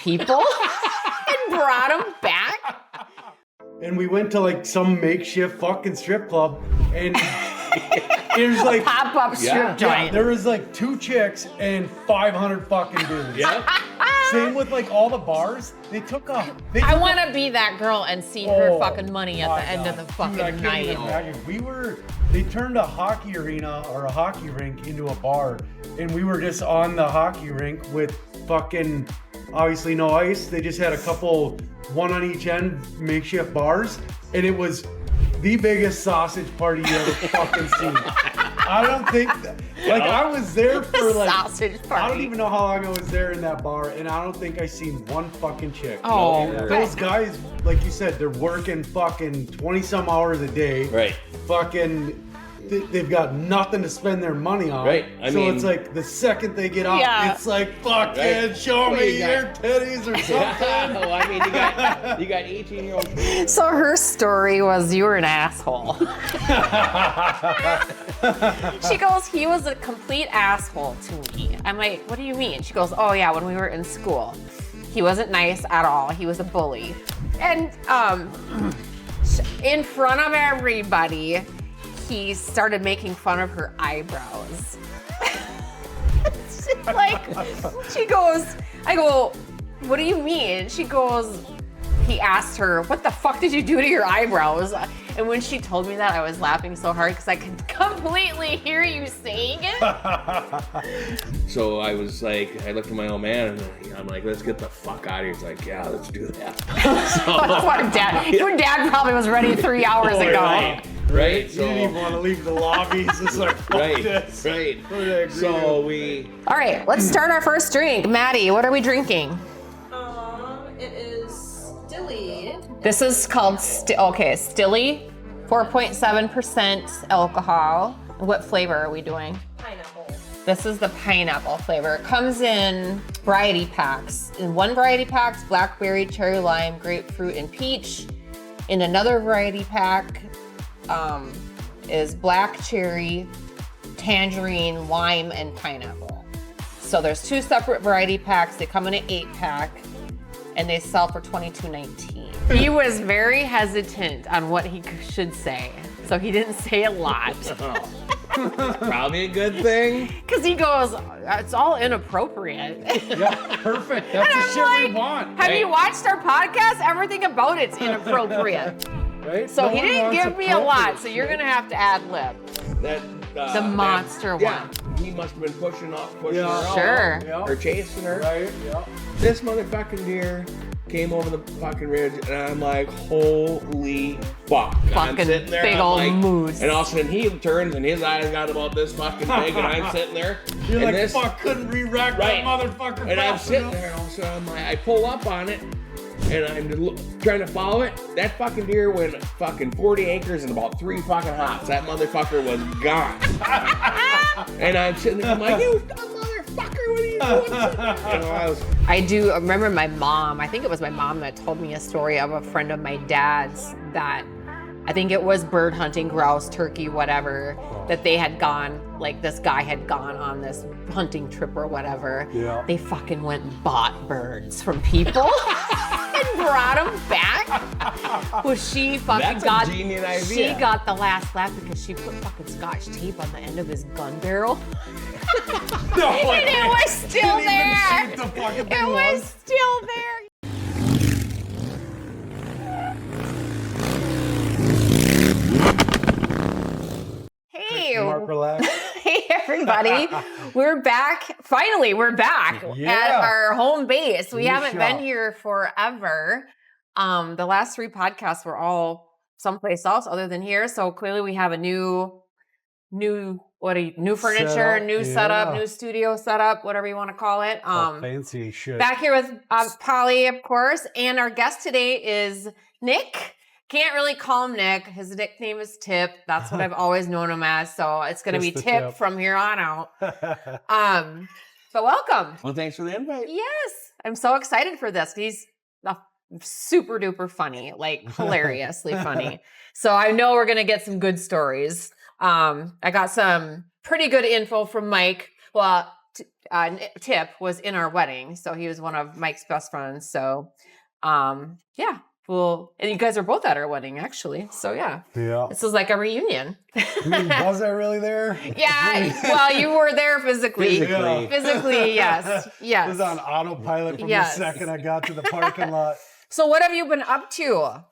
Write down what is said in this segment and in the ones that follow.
people and brought them back. And we went to like some makeshift fucking strip club, and there's like Pop-up strip joint. Yeah, there was like 2 chicks and 500 fucking dudes. Yeah. Same with like all the bars. They took off. I want to be that girl and see her fucking money at the end of the fucking Dude, I can't night. even imagine. They turned a hockey arena or a hockey rink into a bar, and we were just on the hockey rink with fucking, obviously no ice. They just had a couple, one on each end, makeshift bars, and it was the biggest sausage party you ever fucking seen. I don't think, I was there for like, sausage party. I don't even know how long I was there in that bar, and I don't think I seen one fucking chick. Oh, Those guys, like you said, they're working fucking 20 some hours a day. Right. Fucking, they've got nothing to spend their money on. Right. I mean, it's like the second they get off, it's like, fucking show me your titties or something. Well, I mean, you got 18-year-olds. So her story was, you were an asshole. She goes, he was a complete asshole to me. I'm like, what do you mean? She goes, oh yeah, when we were in school, he wasn't nice at all. He was a bully. And in front of everybody, he started making fun of her eyebrows. Like, she goes, I go, what do you mean? She goes, he asked her, what the fuck did you do to your eyebrows? And when she told me that, I was laughing so hard because I could completely hear you saying it. So I was like, I looked at my old man and I'm like, let's get the fuck out of here. He's like, yeah, let's do that. Your dad probably was ready 3 hours ago. Right? You didn't even want to leave the lobby. It's just like, fuck this. Right. So we... All right, let's start our first drink. Maddie, what are we drinking? It is Stilly. This is called, Stilly, 4.7% alcohol. What flavor are we doing? Pineapple. This is the pineapple flavor. It comes in variety packs. In one variety pack's blackberry, cherry lime, grapefruit, and peach. In another variety pack is black cherry, tangerine, lime, and pineapple. So there's 2 separate variety packs. They come in an 8-pack, and they sell for $22.19. He was very hesitant on what he should say, so he didn't say a lot. Probably a good thing. Because he goes, it's all inappropriate. Yeah, perfect. That's the shit we want. Have you watched our podcast? Everything about it's inappropriate. Right? So No he one didn't wants give me a lot, appropriate so you're shit. gonna have to ad lib. The monster one. Yeah, he must have been pushing her off. Sure. Yeah. Or chasing her. Right, yeah. This motherfucking deer came over the fucking ridge, and I'm like, holy fuck. And I'm Fucking sitting there, big I'm old like, moose. And all of a sudden he turns and his eyes got about this fucking big, and I'm sitting there. You're and like, this, fuck, couldn't re-rack Right. that motherfucker And I'm fast sitting enough. there, and all of a sudden I'm like, I pull up on it, and I'm trying to follow it. That fucking deer went fucking 40 acres in about 3 fucking hops. That motherfucker was gone. And I'm sitting there, I'm like, you dumb motherfucker, what are you doing? I do remember my mom, I think it was my mom that told me a story of a friend of my dad's that I think it was bird hunting, grouse, turkey, whatever, that they had gone, like this guy had gone on this hunting trip or whatever. Yeah. They fucking went and bought birds from people and brought them back. Well, she fucking That's a genius idea. She got the last laugh because she put fucking Scotch tape on the end of his gun barrel. No, And it was still didn't even there. shoot the fucking thing It was still there. Hey, Mark, relax. hey everybody. We're back. Finally, we're back Yeah. at our home base. We New haven't been shop. here forever. The last 3 podcasts were all someplace else other than here. So clearly we have a new furniture, Setup, new setup, yeah. new studio setup, whatever you want to call it. Fancy shit. Back here with Polly, of course, and our guest today is Nick. Can't really call him Nick. His nickname is Tip. That's what I've always known him as. So it's going to be Just the Tip Tip. from here on out. But welcome. Well, thanks for the invite. Yes, I'm so excited for this. He's super duper funny, like hilariously funny. So I know we're going to get some good stories. I got some pretty good info from Mike. Well, Tip was in our wedding, so he was one of Mike's best friends. So, yeah. Well, and you guys are both at our wedding, actually. So yeah, this is like a reunion. Was I really there? Yeah, well, you were there physically. Physically, yes. I was on autopilot from the second I got to the parking lot. So what have you been up to?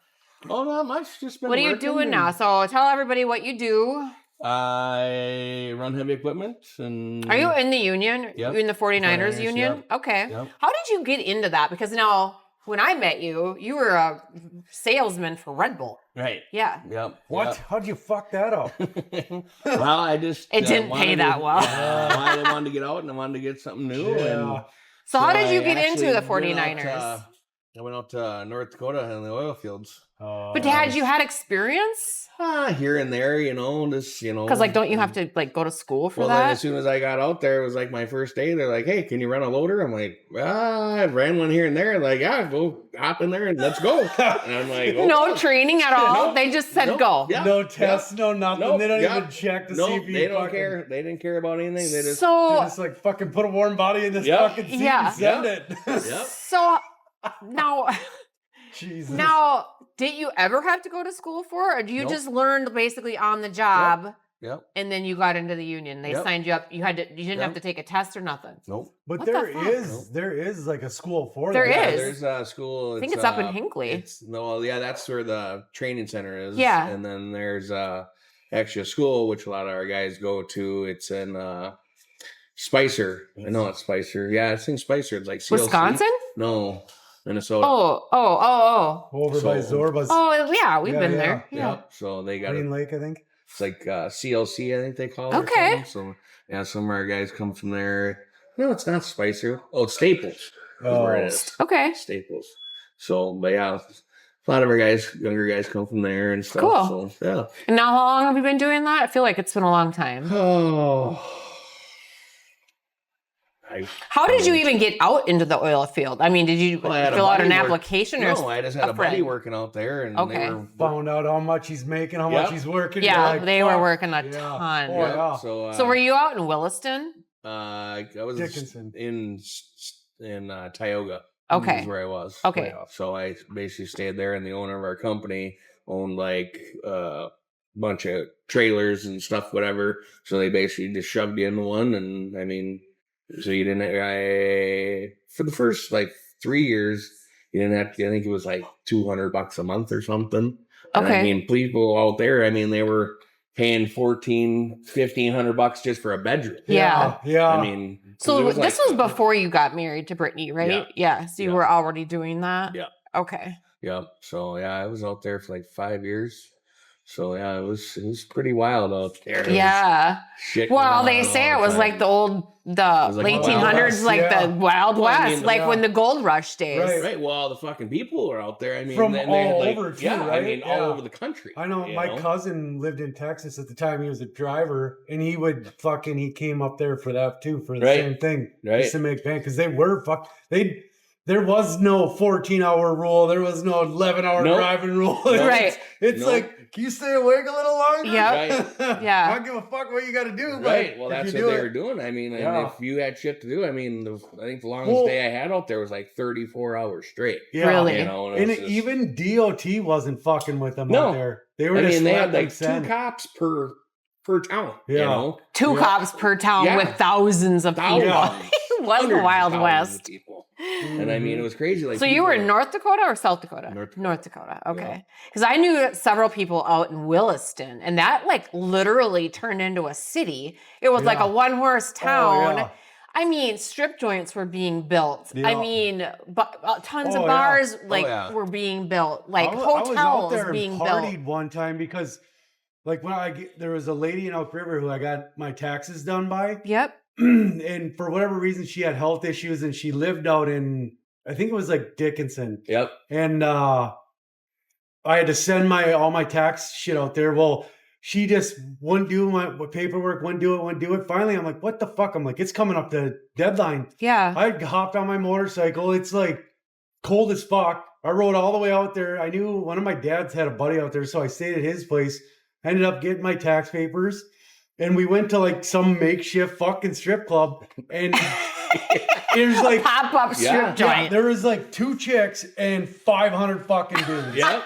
Oh, not much. Just been What are you doing now? So tell everybody what you do. I run heavy equipment. And Are you in the union? Yep. You in the 49ers union? Yep. Okay. Yep. How did you get into that? Because now, when I met you, you were a salesman for Red Bull. Right. Yeah. Yep. What? Yep. How'd you fuck that up? Well, I just... It didn't pay that well. I wanted to get out and I wanted to get something new. Yeah. And So how did you I get into actually the 49ers? I went out to North Dakota in the oil fields. But had you had experience? Here and there, just, Because don't you have to go to school for Well, that? then as soon as I got out there, it was like my first day. They're like, "Hey, can you run a loader?" I'm like, I ran one here and there. Like, yeah, go hop in there and let's go. And I'm like, No training at all. Nope. They just said Nope. go. Yeah. No tests, no nothing. Nope. They don't Yeah. even check to see Nope, if you they don't fucking- care. They didn't care about anything. They just They So just fucking put a warm body in this Yep. fucking seat Yeah. and send it. Yep. so now Jesus. now did you ever have to go to school for it, or do you Nope. just learned basically on the job? Yep. And then you got into the union. They Yep. signed you up. You didn't Yep. have to take a test or nothing. Nope. But What there the fuck? is like a school for There that. Yeah, is. there's a school. I think it's up in Hinckley. That's where the training center is. Yeah. And then there's actually a school which a lot of our guys go to. It's in Spicer. I know it's Spicer. Yeah, it's in Spicer. It's like CLC. Wisconsin? No, Minnesota. Oh. Over by So- Zorba's Oh, yeah, we've Yeah, been yeah. there. Yeah. Yep. So they got Green Lake, I think. It's like CLC, I think they call it. or Okay. something. So yeah, some of our guys come from there. No, it's not Spicer. Oh, it's Staples. Is where it is. Okay. Staples. So, but yeah, a lot of our guys, younger guys, come from there and stuff. Cool. So yeah. And now how long have you been doing that? I feel like it's been a long time. Oh. How did you even get out into the oil field? I mean, did you Well, I had a fill out an buddy work- application or? No, I just had a buddy friend? working out there, and Okay. they were Found out how much he's making, how Yep. much he's working. Yeah, You're like, they were fuck. working a Yeah. ton. Oh, yeah. So were you out in Williston? I was Dickinson. in Tioga. Okay. Is where I was. Okay. So I basically stayed there, and the owner of our company owned like a bunch of trailers and stuff, whatever. So they basically just shoved you into one, and I mean, so you didn't. For the first like 3 years, you didn't have to. I think it was like $200 a month or something. And Okay. I mean, people out there, I mean, they were paying $1,500 just for a bedroom. Yeah. Yeah. I mean, 'cause So it was this like- was before you got married to Brittany, right? Yeah. So you Yeah. were already doing that? Yeah. Okay. Yep. So yeah, I was out there for like 5 years. So yeah, it was pretty wild out there. It was Yeah. shit Well, going they on say all it was time. like the was like late the Wild 1800s, West, like yeah. the Wild Well, I West, mean, like yeah. when the gold rush days. Right. Right. Well, all the fucking people were out there. I mean, From they all like, over, too, yeah, I right? mean, Yeah. all over the country. I know you my cousin lived in Texas at the time. He was a driver, and he came up there for that too, for the Right. same thing, Right. just to make bank, because they were there was no 14-hour rule, there was no 11-hour Nope. driving rule. Right. It's Nope. like, can you stay awake a little longer? Yep. Yeah. I don't give a fuck what you got to do. Right. But Well, if that's you what do they it- were doing. I mean, and Yeah. if you had shit to do, I mean, I think the longest Well- day I had out there was like 34 hours straight. Yeah. Really? You know, And it's just- even DOT wasn't fucking with them No. out there. They were I just mean, they letting had them like send. 2 cops per town. You Yeah. know, Two Yeah. cops per town Yeah. with thousands of people. thousands. It was the Hundreds of Wild thousands West. of people. And I mean, it was crazy. Like, So you were in people- North Dakota or South Dakota? North Dakota. Okay. Because I knew several people out in Williston, and that like literally turned into a city. It was like Yeah. a one-horse town. Oh, yeah. I mean, strip joints were being built. I Yeah. mean, tons Oh, of yeah. bars Oh, like yeah. were being built, like I was out hotels there being and built. partied one time because, like, there was a lady in Elk River who I got my taxes done by, Yep. and for whatever reason she had health issues, and she lived out in, I think it was like Dickinson, Yep. and I had to send all my tax shit out there. Well, she just wouldn't do my paperwork, wouldn't do it. Finally, I'm like, what the fuck? I'm like, it's coming up to deadline. Yeah. I hopped on my motorcycle. It's like cold as fuck. I rode all the way out there. I knew one of my dads had a buddy out there, so I stayed at his place. I ended up getting my tax papers, and we went to like some makeshift fucking strip club, and there's like Pop-up strip joint. there was like 2 chicks and 500 fucking dudes. Yep.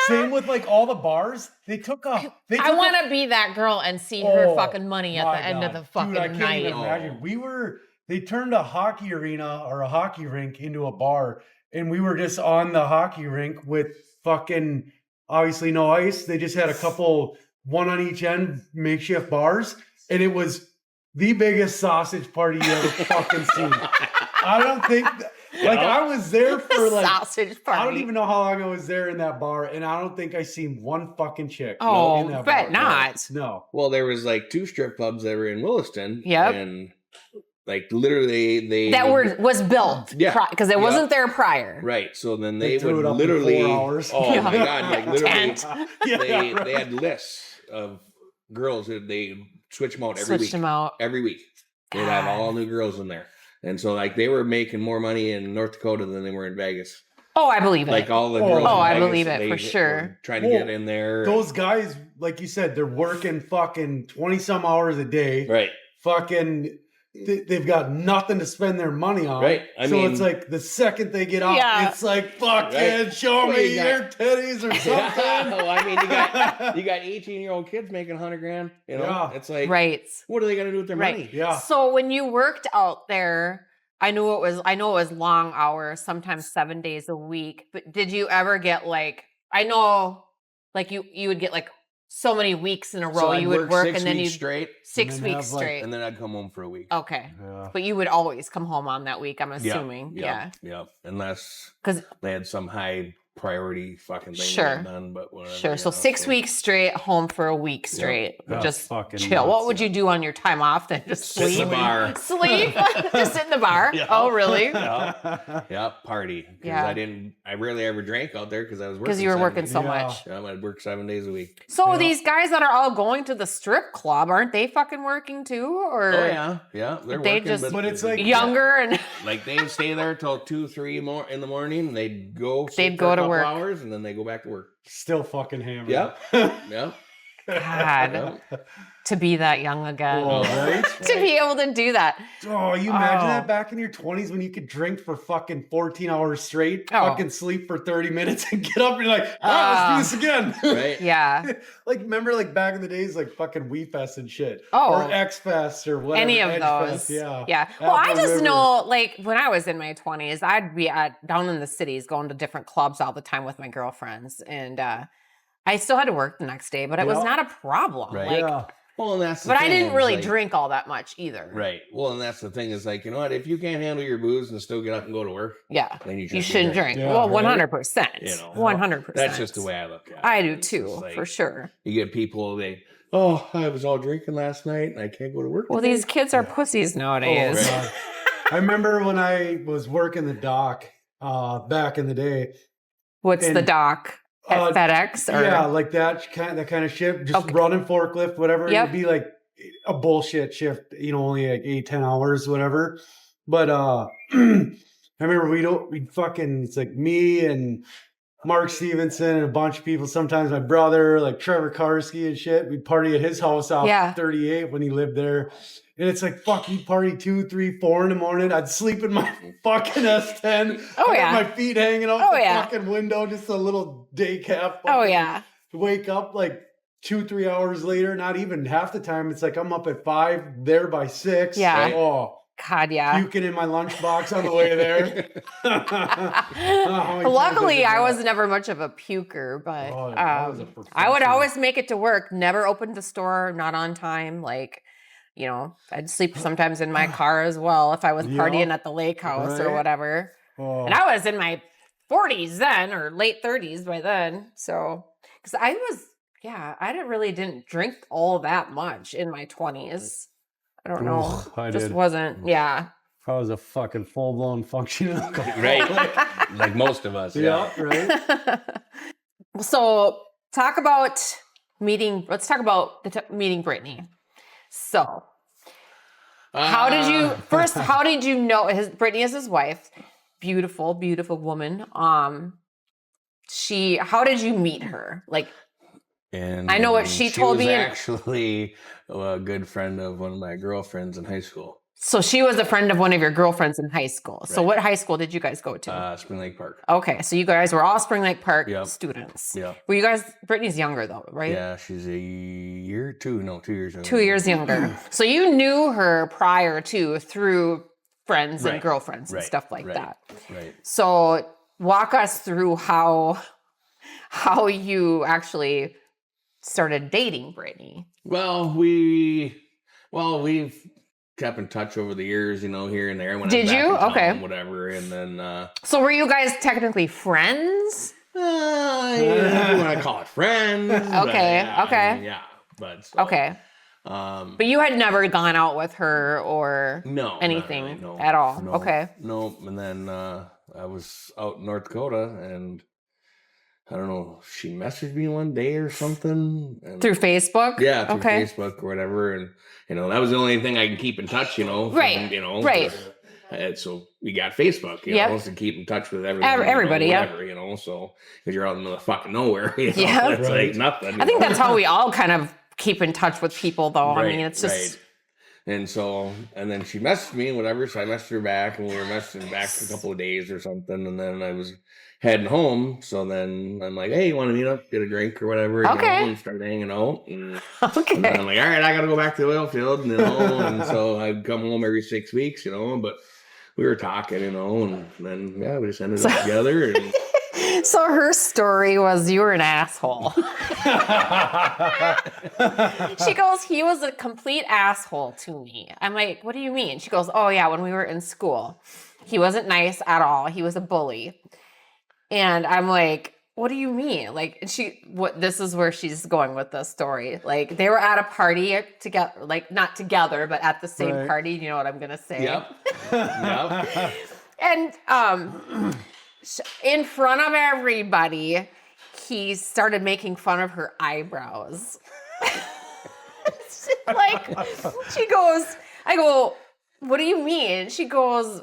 Same with like all the bars. They took a. I want to be that girl and see her fucking money at the end of the fucking Dude, I can't night. even imagine. They turned a hockey arena or a hockey rink into a bar, and we were just on the hockey rink with fucking obviously no ice. They just had a couple, one on each end, makeshift bars, and it was the biggest sausage party you ever fucking seen. I don't think. Like, I was there for like sausage party. I don't even know how long I was there in that bar, and I don't think I seen one fucking chick. Oh, in that bet bar. not. No. Well, there was like 2 strip clubs that were in Williston. Yep. And like literally they was built. Yeah. Because it wasn't there prior. Right. So then They they threw would it up in literally 4 hours. Oh Yeah. my god, like literally Tent. they had lists of girls that they switch them out every Switched week. them out. Every week. They'd have all new girls in there. And so like they were making more money in North Dakota than they were in Vegas. Oh, I believe it. Like all the girls. Oh, in I Vegas, believe it they for sure. were trying to get in there. Those guys, like you said, they're working fucking 20 some hours a day. Right. Fucking, they've got nothing to spend their money on. Right. I so mean, it's like the second they get off, Yeah. it's like, fucking Right. show Well, me you got- your titties or something. well, I mean, you got 18-year-old kids making $100,000. You know, Yeah. it's like, Right. what are they gonna do with their Right. money? Yeah. So when you worked out there, I know it was long hours, sometimes 7 days a week. But did you ever get like, I know like you would get like so many weeks in a row So I'd you would work 6 and then weeks you straight, 6 And then weeks have, like, straight. and then I'd come home for a week. Okay. Yeah. But you would always come home on that week, I'm Yep, assuming. yep, yep. Unless 'Cause- they had some high priority fucking thing Sure. done, but whatever. Sure. you So know, 6 weeks straight, home for a week straight. That's Just fucking chill. nuts, What would you do on your time off then? Just Sit in sleep? the bar. Sleep? Just sit in the bar? Yeah. Oh, really? Yep, party. Because Yeah. I rarely ever drank out there because I was working. Because you were 7 working days. so Yeah. much. Yeah, I'd work 7 days a week. So Yeah. these guys that are all going to the strip club, aren't they fucking working too? Or Oh yeah, yeah. They're They working, just- But it's like- younger and like they'd stay there till 2, 3 more in the morning. And they'd go. sit They'd for go a to couple work. hours, and then they go back to work. Still fucking hammered. Yep. Yep. God, Yep. to be that young again. Oh, right? To be able to do that. Oh, you imagine Oh. that back in your 20s when you could drink for fucking 14 hours straight, Oh. fucking sleep for 30 minutes and get up and you're like, let's do this again. Right. Yeah. Like, remember like back in the days, like fucking Wii Fest and shit. Oh. Or X Fest or whatever. Any of Edge those. Fest, yeah. Yeah. Well, I Apple just River. know, like, when I was in my 20s, I'd be down in the cities going to different clubs all the time with my girlfriends. And I still had to work the next day, but it was Yeah. not a problem. Right. Like, Yeah. Well, and that's. The but I thing didn't is, really like- drink all that much either. Right. Well, and that's the thing is like, you know what? If you can't handle your booze and still get up and go to work, Yeah. then You shouldn't drink. Yeah, Well, right. 100%. You know. 100%. That's just the way I look at it. I do It's too, just like, for sure. You get people, I was all drinking last night and I can't go to work. Well, today." these kids are pussies Oh, nowadays. God. I remember when I was working the dock back in the day. What's the And, dock at FedEx? Or Yeah, like that kind of shit. Just Okay. running forklift, whatever. Yep. It'd be like a bullshit shift, only like 8-10 hours, whatever. But I remember we'd fucking, it's like me and Mark Stevenson and a bunch of people, sometimes my brother, like Trevor Karski and shit. We'd party at his house off Yeah. 38 when he lived there. And it's like, fuck, you'd party 2, 3, 4 in the morning. I'd sleep in my fucking S10. Oh, I'd yeah. have my feet hanging out Oh, the yeah. fucking window, just a little day cap. Oh, fucking yeah. Wake up like 2-3 hours later, not even half the time. It's like I'm up at 5, there by 6. Yeah. Oh, God, yeah. puking in my lunchbox on the way there. Luckily, I was never much of a puker, but Oh, I was a I would professional. always make it to work. Never opened the store, not on time. Like, I'd sleep sometimes in my car as well if I was Yeah. partying at the lake house or Right. whatever. Oh. And I was in my 40s then, or late 30s by then. So, because I didn't drink all that much in my 20s. I don't know. Ugh, I Just did. wasn't, yeah. I was a fucking full-blown functioning alcoholic. Right. Like most of us. Yeah, right. So, let's talk about meeting Brittany. So, how did you know Brittany is his wife? Beautiful, beautiful woman. How did you meet her? Like, And I know what she told was me. Actually, a good friend of one of my girlfriends in high school. So she was a friend of one of your girlfriends in high school. So Right. what high school did you guys go to? Spring Lake Park. Okay, so you guys were all Spring Lake Park Yep. students. Yeah. Were you guys, Brittany's younger though, right? Yeah, she's a year, 2 years younger. 2 years younger. So you knew her prior to through friends and Right. girlfriends and Right. stuff like Right. that. Right. So walk us through how you actually started dating Brittany. Well, we've kept in touch over the years, here and there. When Did I was back you? in town, Okay. whatever, and then. So were you guys technically friends? Yeah, you want to call it friends? but Okay, yeah, okay. I mean, yeah, but so, Okay. But you had never gone out with her or no, not anything really, no, at all. no, Okay. no. And then I was out in North Dakota, and I don't know, she messaged me one day or something. And Through Facebook? yeah, through Okay. Facebook or whatever, and that was the only thing I can keep in touch. Right, and, right. So we got Facebook, Yep. to keep in touch with everybody. Everybody, yeah. whatever, so because you're out in the middle of fucking nowhere, Yeah. it's like nothing. I think that's how we all kind of keep in touch with people though. I mean, it's just And so, and then she messaged me and whatever, so I messaged her back, and we were messaging back for a couple of days or something, and then I was heading home, so then I'm like, hey, you want to meet up, get a drink or whatever, Okay. and start hanging out, and okay. then I'm like, all right, I gotta go back to the Oilfield, and so I'd come home every 6 weeks, but we were talking, and then, yeah, we just ended up together, and So her story was you were an asshole. She goes, he was a complete asshole to me. I'm like, what do you mean? She goes, oh yeah, when we were in school, he wasn't nice at all. He was a bully. And I'm like, what do you mean? Like, this is where she's going with this story. Like, they were at a party together, like not together, but at the same Right. party. You know what I'm gonna say? yep. And in front of everybody, he started making fun of her eyebrows. She goes, I go, what do you mean? She goes,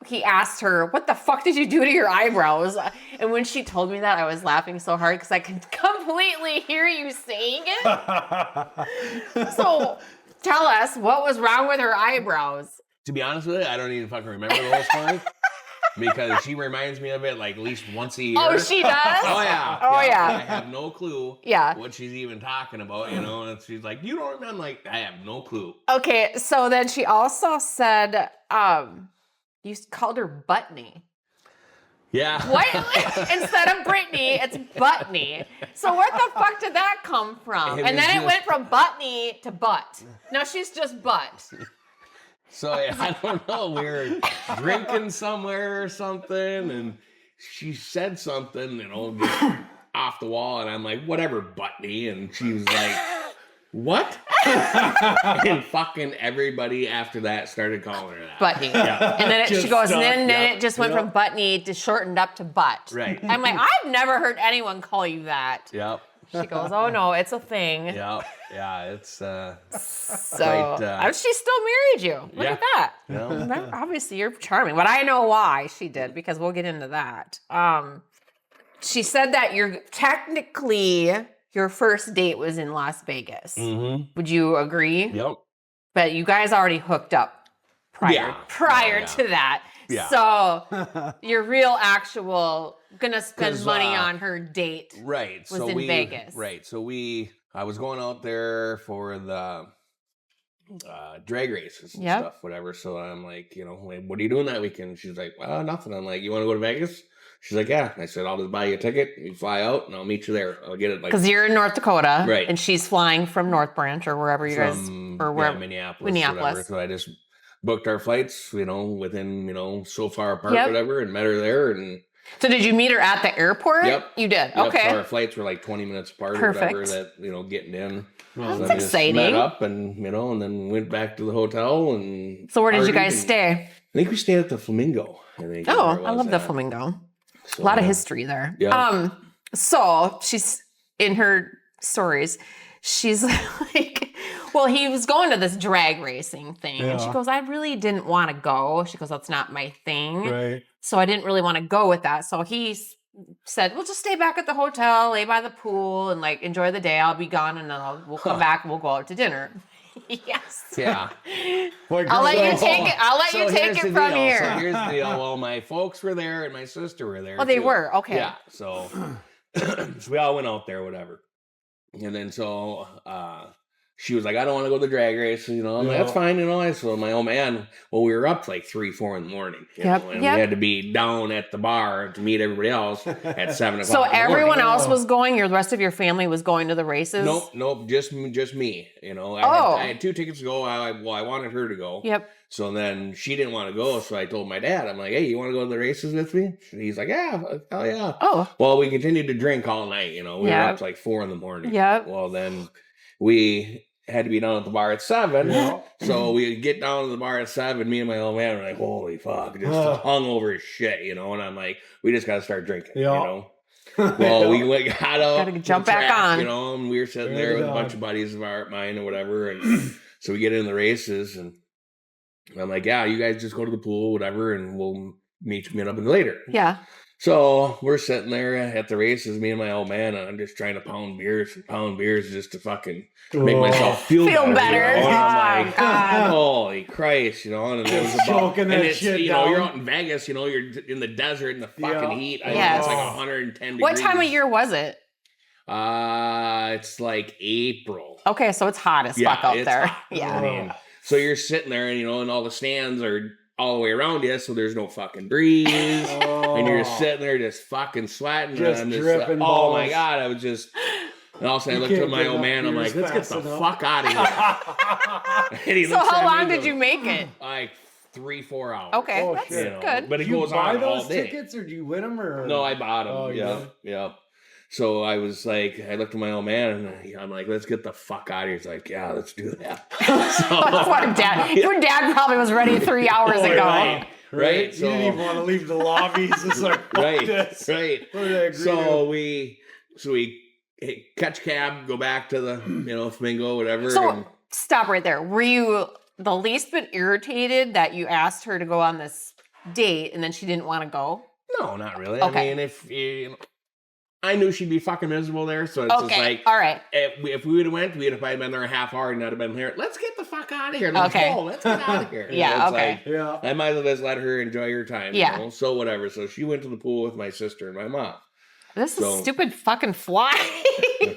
he asked her, what the fuck did you do to your eyebrows? And when she told me that, I was laughing so hard because I could completely hear you saying it. So tell us, what was wrong with her eyebrows? To be honest with you, I don't even fucking remember the whole story. Because she reminds me of it like at least once a year. Oh, she does? Oh, yeah. Oh, yeah. I have no clue what she's even talking about, and she's like, you don't remember? I'm like, I have no clue. Okay, so then she also said, you called her Buttney. Yeah. What? Instead of Brittany, it's Buttney. So where the fuck did that come from? And then it went from Buttney to Butt. Now she's just Butt. So yeah, I don't know. We were drinking somewhere or something, and she said something, just off the wall, and I'm like, whatever, Buttney. And she was like, what? And fucking everybody after that started calling her that. Buttney. Yeah. And then she goes, and then Yep. it just went from Buttney to shortened up to Butt. Right. I'm like, I've never heard anyone call you that. Yep. She goes, oh no, it's a thing. Yep. Yeah, it's So quite, she still married you. Look yeah. at that. No. Remember, obviously you're charming, but I know why she did because we'll get into that. She said that your first date was in Las Vegas. Mm-hmm. Would you agree? Yep. But you guys already hooked up prior Yeah. to that. Yeah. So your real actual gonna spend 'Cause, money on her date. Right. Was in Vegas. Right. So I was going out there for the drag races and Yep. stuff, whatever. So I'm like, like, what are you doing that weekend? She's like, well, nothing. I'm like, you want to go to Vegas? She's like, yeah. I said, I'll just buy you a ticket. You fly out, and I'll meet you there. I'll get it like Because you're in North Dakota, Right. And she's flying from North Branch or wherever you guys, or where Minneapolis. Minneapolis. Whatever. So I just booked our flights, within so far apart, Yep. whatever, and met her there. And So did you meet her at the airport? Yep. You did. yep, Okay. so our flights were like 20 minutes apart Perfect. or whatever. That getting in. That's So I just exciting. Met up and and then went back to the hotel and. So where did you partied guys and- stay? I think we stayed at the Flamingo. I think. is where Oh, it I was love the at. Flamingo. So, A lot of yeah. history there. Yeah. So she's in her stories. She's like, well, he was going to this drag racing thing. And she Yeah. goes, I really didn't want to go. She goes, that's not my thing. Right. So I didn't really want to go with that. So he said, "We'll just stay back at the hotel, lay by the pool, and like enjoy the day. I'll be gone, and then we'll come back and we'll go out to dinner." Yes. Yeah. I'll let you take it. I'll let you take here's it the from deal. here. So here's the deal. Well, my folks were there and my sister were there. Oh, they too. were? Okay. Yeah. So, so we all went out there, whatever. And then so she was like, I don't want to go to the drag race. You know, I'm like, that's fine. You know, so my old man, well, we were up to like 3, 4 in the morning. You know, and we had to be down at the bar to meet everybody else at 7 o'clock. So everyone else was going. The rest of your family was going to the races. Nope, just me. You know, I had 2 tickets to go. I wanted her to go. Yep. So then she didn't want to go, so I told my dad, I'm like, hey, you want to go to the races with me? And he's like, yeah, hell yeah. Oh. Well, we continued to drink all night. You know, we were up to like 4 in the morning. Yep. Well, then we had to be down at the bar at 7. So we get down to the bar at 7. Me and my old man were like, holy fuck, just hungover as shit, you know. And I'm like, we just got to start drinking, you know. Well, we got up, gotta jump back on, you know, and we were sitting there with a bunch of buddies of mine or whatever. And so we get in the races, and I'm like, yeah, you guys just go to the pool, whatever, and we'll meet up later. Yeah. So we're sitting there at the races, me and my old man, and I'm just trying to pound beers just to fucking make myself feel better. You know? Oh, I'm like, God. holy Christ, you know, and it was choking that shit you know, down. you're out in Vegas, you know, you're in the desert in the fucking heat. I Yes. It's like 110 degrees. What time of year was it? It's like April. Okay, so it's hot as fuck out there. Hot. Yeah. I mean, so you're sitting there, and you know, and all the stands are all the way around you, so there's no fucking breeze, and you're just sitting there just fucking sweating. Just and I'm dripping oh balls. my god, I was just. And all of a sudden, I looked at my old man. I'm like, let's get the fuck out of here. And he So looks how at me long and did goes, you make it? Like 3-4 hours. Okay, Oh, that's shit. You know, good. but it Did you goes buy on all those day. tickets, or do you win them? Or No, I bought them. Oh, you yeah, did? yeah. So I was like, I looked at my old man, and I'm like, let's get the fuck out of here. He's like, yeah, let's do that. Poor dad. Your dad probably was ready 3 hours ago. Right? You didn't even want to leave the lobby. It's just like, fuck this. Right. What did I agree So to? we catch cab, go back to the, you know, Flamingo, whatever. So and stop right there. Were you the least bit irritated that you asked her to go on this date and then she didn't want to go? no, not really. Okay. I mean, if you know, I knew she'd be fucking miserable there, so it's just like, all right. if we would have went, we'd have probably been there a half hour and not have been here. Let's get the fuck out of here. Let's go. Let's get out of here. Yeah, You know, it's okay. like, Yeah. I might as well just let her enjoy her time. Yeah. You know? So whatever. So she went to the pool with my sister and my mom. This is So- stupid fucking fly.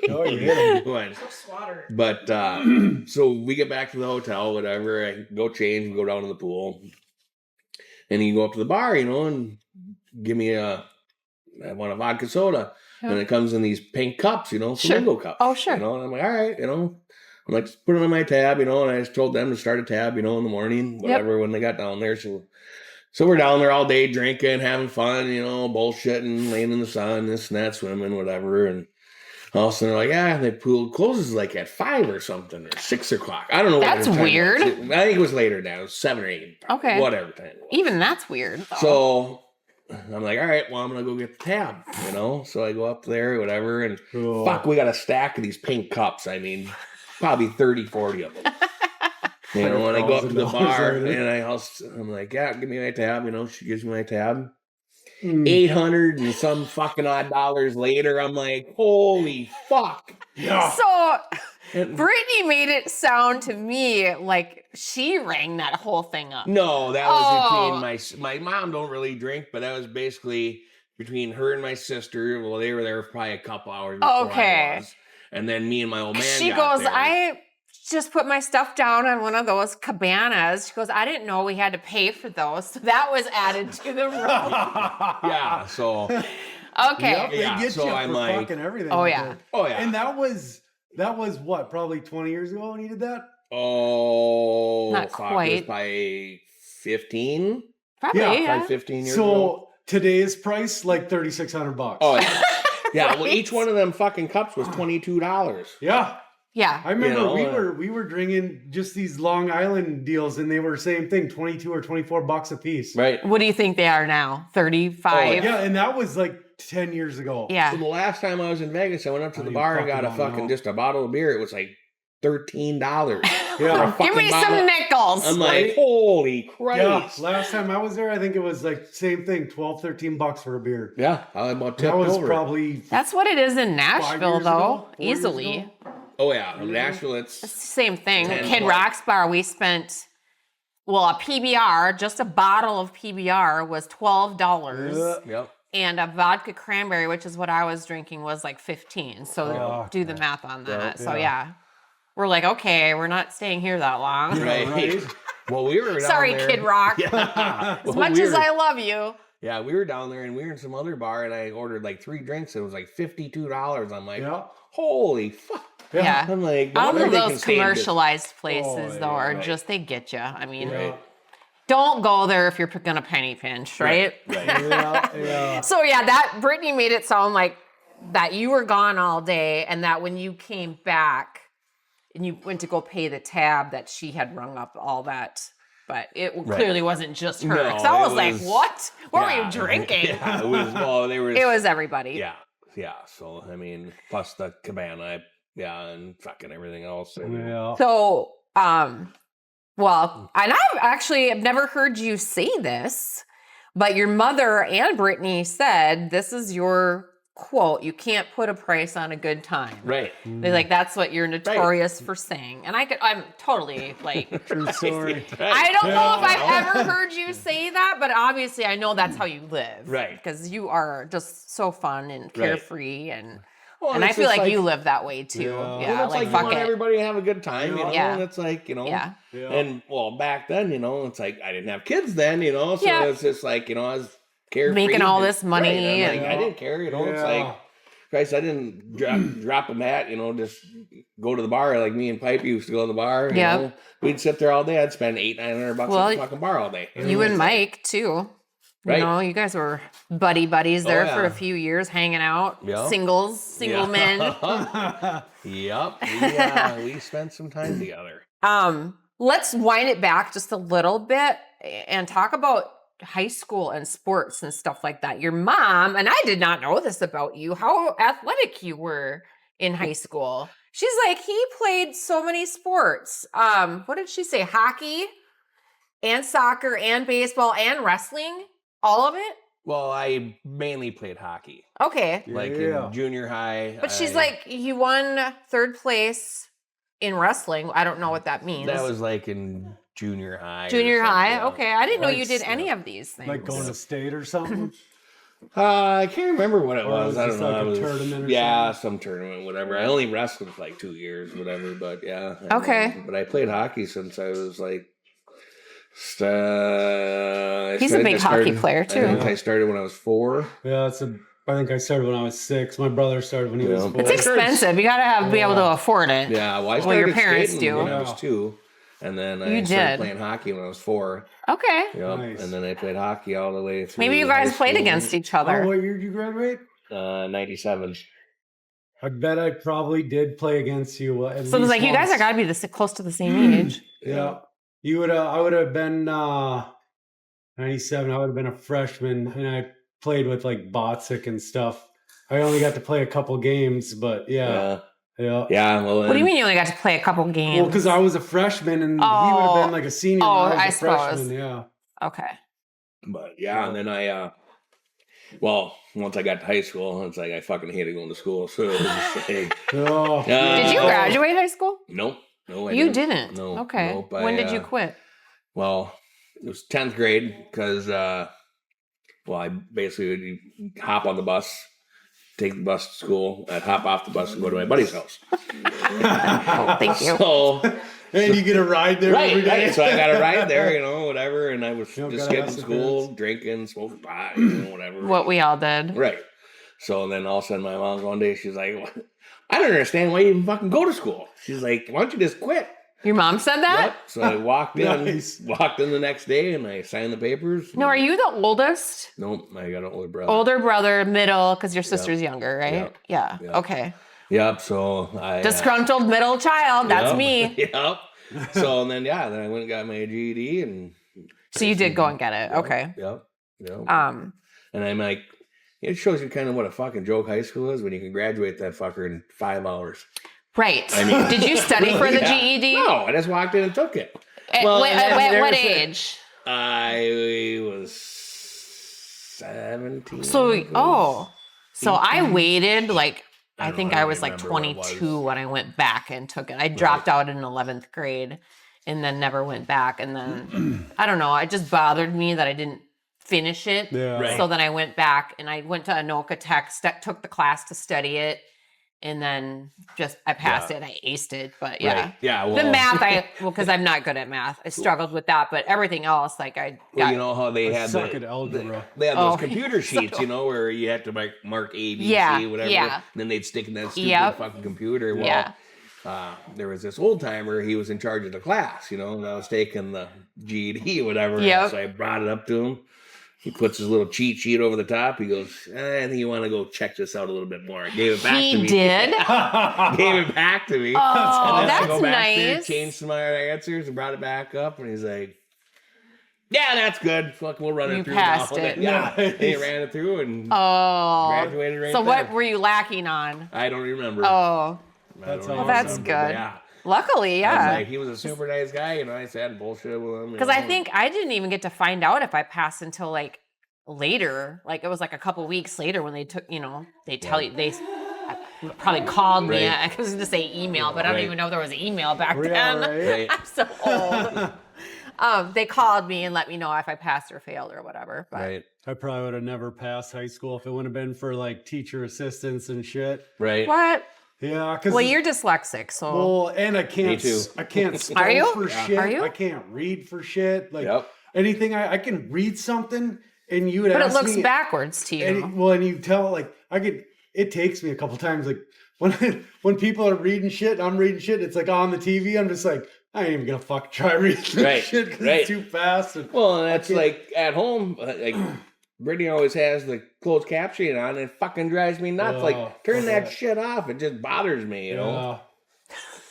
Oh, you hit him. But, So swatter. so we get back to the hotel, whatever. I go change, we go down to the pool. And you go up to the bar, you know, and give me I want a vodka soda. Yeah. And it comes in these pink cups, you know, Sure. Flamingo cups. Oh, sure. You know, and I'm like, all right, you know. I'm like, just put it on my tab, you know, and I just told them to start a tab, you know, in the morning, whatever, when they got down there. So we're down there all day drinking, having fun, you know, bullshitting, laying in the sun, this and that, swimming, whatever. And all of a sudden they're like, yeah, the pool closes like at 5 or something, or 6 o'clock. I don't know. That's what their time weird. was. I think it was later now. It was 7 or 8. Okay. Whatever time it was. Even that's weird. Though. So I'm like, all right, well, I'm going to go get the tab, you know? So I go up there, whatever, and Cool. fuck, we got a stack of these pink cups. I mean, probably 30, 40 of them. You know, when I go up to the bar, $1,000 and I'm like, yeah, give me my tab. You know, she gives me my tab. Mm. 800 and some fucking odd dollars later, I'm like, holy fuck. Yeah. So And- Brittany made it sound to me like she rang that whole thing up. No, that was Oh. between my mom don't really drink, but that was basically between her and my sister. Well, they were there for probably a couple hours before Okay. I was. And then me and my old man She got goes, there. I just put my stuff down on one of those cabanas. She goes, I didn't know we had to pay for those. So that was added to the room. Yeah, so, Okay. Yep, they Yeah, get so you I'm for like- fucking everything. Oh, out yeah. there. oh yeah. And that was what, probably 20 years ago when you did that? Oh, Not fuck, it was quite. probably 15? Probably, Yeah, yeah. Probably 15 years ago. So today's price, like $3,600. Oh, yeah. Yeah, well, Right? each one of them fucking cups was $22. Yeah. Yeah. I remember You know, we were drinking just these Long Island deals, and they were same thing, 22 or 24 bucks a piece. Right. What do you think they are now? 35? Oh, Yeah, and that was like 10 years ago. Yeah. So the last time I was in Vegas, I went up to I the don't bar and even got a fucking fucking know. just a bottle of beer. It was like $13. Yeah. Give me some nickels. I'm like, holy Christ. Yeah, last time I was there, I think it was like same thing, $12-13 for a beer. Yeah, I about tipped That was over. probably That's what it is in Nashville, years though. ago, 4 years Easily. ago. Oh yeah, in Nashville It's the it's same thing. 10, Kid 12. Rock's bar, we spent, well, a PBR, just a bottle of PBR was $12. Yeah. yep. And a vodka cranberry, which is what I was drinking, was like 15. So do the math on that. So yeah. We're like, okay, we're not staying here that long. Right. right. Well, we were down Sorry, there. Kid Rock. Yeah. As much as I love you. Yeah, we were down there and we were in some other bar and I ordered like 3 drinks. It was like $52. I'm like, Yeah. holy fuck. Yeah. I'm like, no All wonder of they those can stay in this- commercialized places, though, are right. just, they get you. I mean, Yeah. don't go there if you're going to penny pinch, right? Right. Yeah. So, yeah, that Brittany made it sound like that you were gone all day and that when you came back and you went to go pay the tab, that she had rung up all that. But it clearly wasn't just her. No, 'Cause I was it like, was- what? What were Yeah. you drinking? Yeah, it was, well, they were. It was everybody. Yeah. Yeah. So, I mean, plus the cabana. Yeah. And fucking everything else. And, Yeah. So, well, and I've never heard you say this, but your mother and Brittany said this is your quote: "You can't put a price on a good time." Right. They're like, that's what you're notorious for saying, and I'm totally like, True story. I don't know if I've ever heard you say that, but obviously I know that's how you live, Right. Because you are just so fun and carefree and. Well, And I it's feel just like you live that way too. Yeah. Yeah, Well, it's like, fuck you want it. everybody to have a good time, you know? Yeah. And it's like, you know. Yeah. Yeah. And, well, back then, you know, it's like I didn't have kids then, you know? So Yeah. it's just like, you know, I was carefree. Making all and- this money Right, I'm like, and- I didn't care, you know? It's Yeah. like, Christ, I didn't drop a mat, you know, just go to the bar. Like me and Pipe used to go to the bar. You Yeah. know? We'd sit there all day. I'd spend $800-900 Well, at the fucking bar all day. You and Mike too. Right. You know, you guys were buddies there for yeah. a few years, hanging out, Yeah. single men. Yep. We spent some time together. Let's wind it back just a little bit and talk about high school and sports and stuff like that. Your mom, and I did not know this about you, how athletic you were in high school. She's like, he played so many sports. What did she say? Hockey and soccer and baseball and wrestling? All of it? Well, I mainly played hockey. Okay. Like Yeah. in junior high. But she's like, you won 3rd place in wrestling. I don't know what that means. That was like in junior high. or junior something, high. yeah. Okay. I didn't know Like, you did any of these things. Like going to state or something. I can't remember what it Or was. was I this don't know. like a It was- tournament or yeah, some tournament, whatever. I only wrestled for like 2 years, whatever. But yeah. Okay. But I played hockey since I was like. He's a big hockey player, too. I think I started when I was 4. Yeah, I think I started when I was 6. My brother started when he was Yeah. 4. It's expensive. You gotta be able to afford it. Yeah, well, I Well, your started parents skating do. when I was 2, and then I You started did. playing hockey when I was 4. Okay. Yep. Nice. And then I played hockey all the way through. Maybe you high guys played school. against each Oh, other. what year did you graduate? 97. I bet I probably did play against you. At So it's least like, you guys once. are gotta be close to the same age. Yeah. You would. I would have been 97. I would have been a freshman, and I played with like Botzik and stuff. I only got to play a couple games, but yeah. Yeah. Well, What do you mean you only got to play a couple games? Well, because I was a freshman and he would have Oh. been like a senior. Oh, and I I was a suppose. freshman. Yeah. Okay. But yeah, and then well, once I got to high school, it's like I fucking hated going to school. So it was just, hey, Oh. Did you graduate high school? nope. No, I You didn't. No. Okay. Nope, When did you quit? Well, it was 10th grade because, I basically would hop on the bus, take the bus to school, I'd hop off the bus and go to my buddy's house. Oh, thank you. So, And you get a ride there every day. right. So I got a ride there, whatever, and I was You don't just gotta skipping ask the school, parents. drinking, smoking pot, whatever. What we all did. Right. So then all of a sudden my mom one day, she's like, I don't understand why you even fucking go to school. She's like, why don't you just quit? Your mom said that? Yep. So I walked in, Nice. the next day, and I signed the papers. No, are you the oldest? Nope, I got an older brother. Older brother, middle, because your sister's younger, right? Yep. Yeah. Yep. Okay. Yep. So I Disgruntled middle child. That's yep, me. Yep. So then I went and got my GED, and So you did go and get it. Okay. Yep. Yep. Um, And I'm like, it shows you kind of what a fucking joke high school is when you can graduate that fucker in 5 hours. Right. I mean- Did you study for the Yeah. GED? No, I just walked in and took it. At Well, what age? I was 17. So I waited like, I don't think know, I I don't was like remember what it 22 when I went back and took it. I dropped out in 11th grade and then never went back. And then, I don't know, it just bothered me that I didn't finish it. Yeah. Right. So then I went back and I went to Anoka Tech, took the class to study it. And then I passed it. I aced it, but yeah. Right. Yeah, The well- math, because I'm not good at math. I struggled with that, but everything else, like I Well, got, you know how they had suck at algebra. they had those Oh, computer sheets, you know, where you had to mark A, B, Yeah, C, whatever. yeah. And then they'd stick in that stupid Yep. fucking computer. Well, Yeah. there was this old timer. He was in charge of the class, you know, and I was taking the GED or whatever. Yep. So I brought it up to him. He puts his little cheat sheet over the top. He goes, I think you want to go check this out a little bit more. Gave it back he to me. did. Gave it back to me. Oh, and then I that's go back there, nice. changed some of my answers, and brought it back up. And he's like, yeah, that's good. Fuck, we'll run You it through. passed now. it. Yeah, Nice. they ran it through and Oh. graduated right So there. what were you lacking on? I don't remember. Oh, I That's don't all. well, that's remember, good. but Yeah. Luckily, I was yeah. like, he was a super nice guy, you know. I sat and bullshit with him. you Because I know. think I didn't even get to find out if I passed until like later. Like it was like a couple weeks later when they took, they tell you, they probably called me. Right. I was going to say email, but I don't Right. even know if there was email back Yeah, then. right. Right. I'm so old. They called me and let me know if I passed or failed or whatever. But Right. I probably would have never passed high school if it wouldn't have been for like teacher assistants and shit. Right. What? Yeah, because Well, you're dyslexic, so well, and I can't. Me too. I can't spell Are you? for Yeah. shit. Are you? I can't read for shit. Like Yep. anything, I can read something, and you would but it ask looks me. backwards to you. And you tell like I could. It takes me a couple times. Like when people are reading shit, and I'm reading shit. It's like on the TV. I'm just like, I ain't even gonna fuck try reading this Right, shit because right. it's too fast. And Well, and that's can't- like at home, like Brittany always has the closed captioning on, and it fucking drives me nuts. Oh, Like, turn that yeah. shit off. It just bothers me, you know? yeah.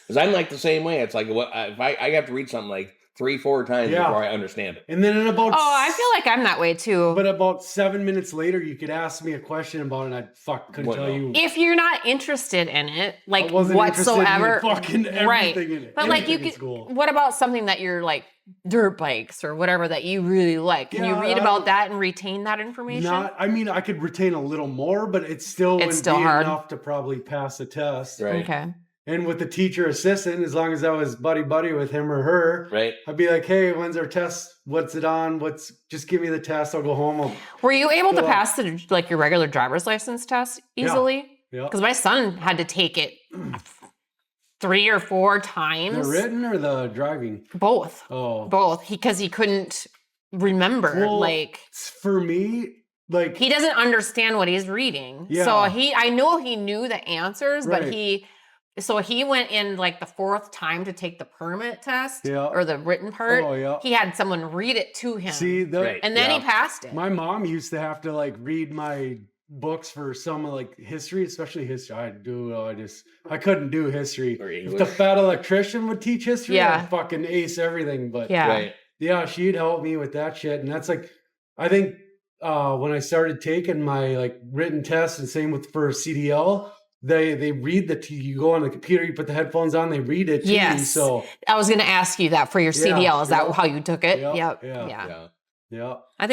Because I'm like the same way. It's like, if I have to read something like 3-4 times Yeah. before I understand it. And then in about Oh, I feel like I'm that way too. but about 7 minutes later, you could ask me a question about it, and I couldn't What tell now? you. If you're not interested in it, like I wasn't interested in whatsoever, fucking everything right? in it. But like you Anything in could. school. What about something that you're like dirt bikes or whatever that you really like? Can you Yeah, read about that and retain that information? Not, I mean, I could retain a little more, but it still It's wouldn't still be hard. enough to probably pass the test. Right. Okay. And with the teacher assistant, as long as I was buddy with him or her, Right. I'd be like, "Hey, when's our test? What's it on? Just give me the test. I'll go home." Were you able to Fill out- pass your regular driver's license test easily? Yeah. Because my son had to take it 3 or 4 times. The written or the driving? Both. Oh, Both. Because he couldn't remember. Well, like for me, like he doesn't understand what he's reading. Yeah. So I know he knew the answers, but Right. he went in like the 4th time to take the permit test Yeah. or the written part. Oh, yeah. He had someone read it to him. see, Right. and then Yeah. he passed it. my mom used to have to like read my books for some like history, especially history. I couldn't do history. Or If the English. fat electrician would teach history, Yeah. I'd fucking ace everything. But Yeah. Right. yeah, she'd help me with that shit. And that's like, I think when I started taking my like written tests, and same with for CDL, they read you go on the computer, you put the headphones on, they read it to you. Yes. So I was going to ask you that for your CDL. Is that yeah. how you took it? Yeah, Yep. yeah. Yeah. yeah. I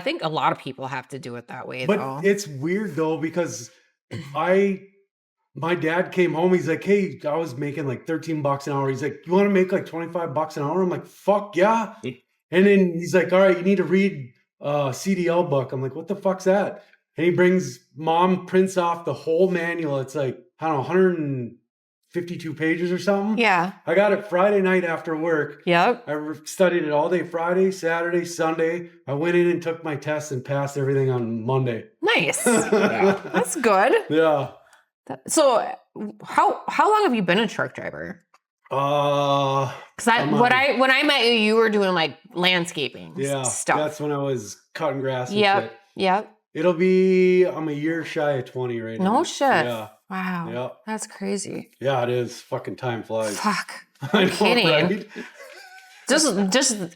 think a lot of people have to do it that way But though. it's weird though, because my dad came home, he's like, "Hey, I was making like $13 an hour." He's like, "You want to make like $25 an hour?" I'm like, "Fuck yeah." And then he's like, "All right, you need to read CDL book." I'm like, "What the fuck's that?" And he mom prints off the whole manual. It's like, I don't know, 152 pages or something. Yeah. I got it Friday night after work. Yep. I studied it all day Friday, Saturday, Sunday. I went in and took my test and passed everything on Monday. Nice. Yeah. That's good. Yeah. So how long have you been a truck driver? Because I'm when I met you, you were doing like landscaping yeah, stuff. that's when I was cutting grass and Yep. shit. Yep. I'm a year shy of 20 right now. No shit. Yeah. Wow. Yeah. That's crazy. Yeah, it is. Fucking time flies. Fuck. I know, kidding. right? Just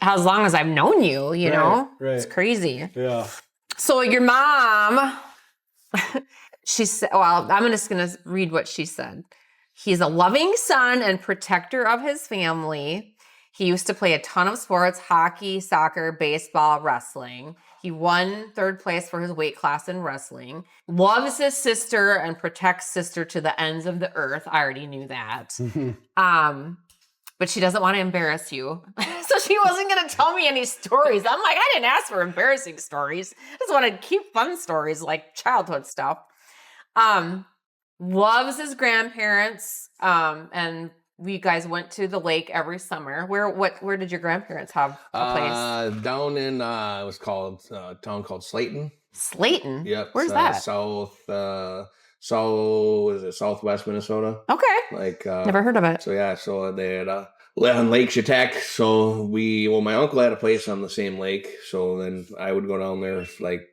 as long as I've known you, you Right, know? right. It's crazy. Yeah. So your mom, she said, well, I'm just going to read what she said. He's a loving son and protector of his family. He used to play a ton of sports, hockey, soccer, baseball, wrestling. He won 3rd place for his weight class in wrestling. Loves his sister and protects sister to the ends of the earth. I already knew that. But she doesn't want to embarrass you. So she wasn't going to tell me any stories. I'm like, I didn't ask for embarrassing stories. I just want to keep fun stories like childhood stuff. Loves his grandparents. And we guys went to the lake every summer. Where did your grandparents have a place? Down in, it was called, a town called Slayton. Slayton? Yep. Where's that? Southwest Minnesota. Okay. Never heard of it. So yeah, so they had on Lake Chautauqua. So my uncle had a place on the same lake. So then I would go down there for like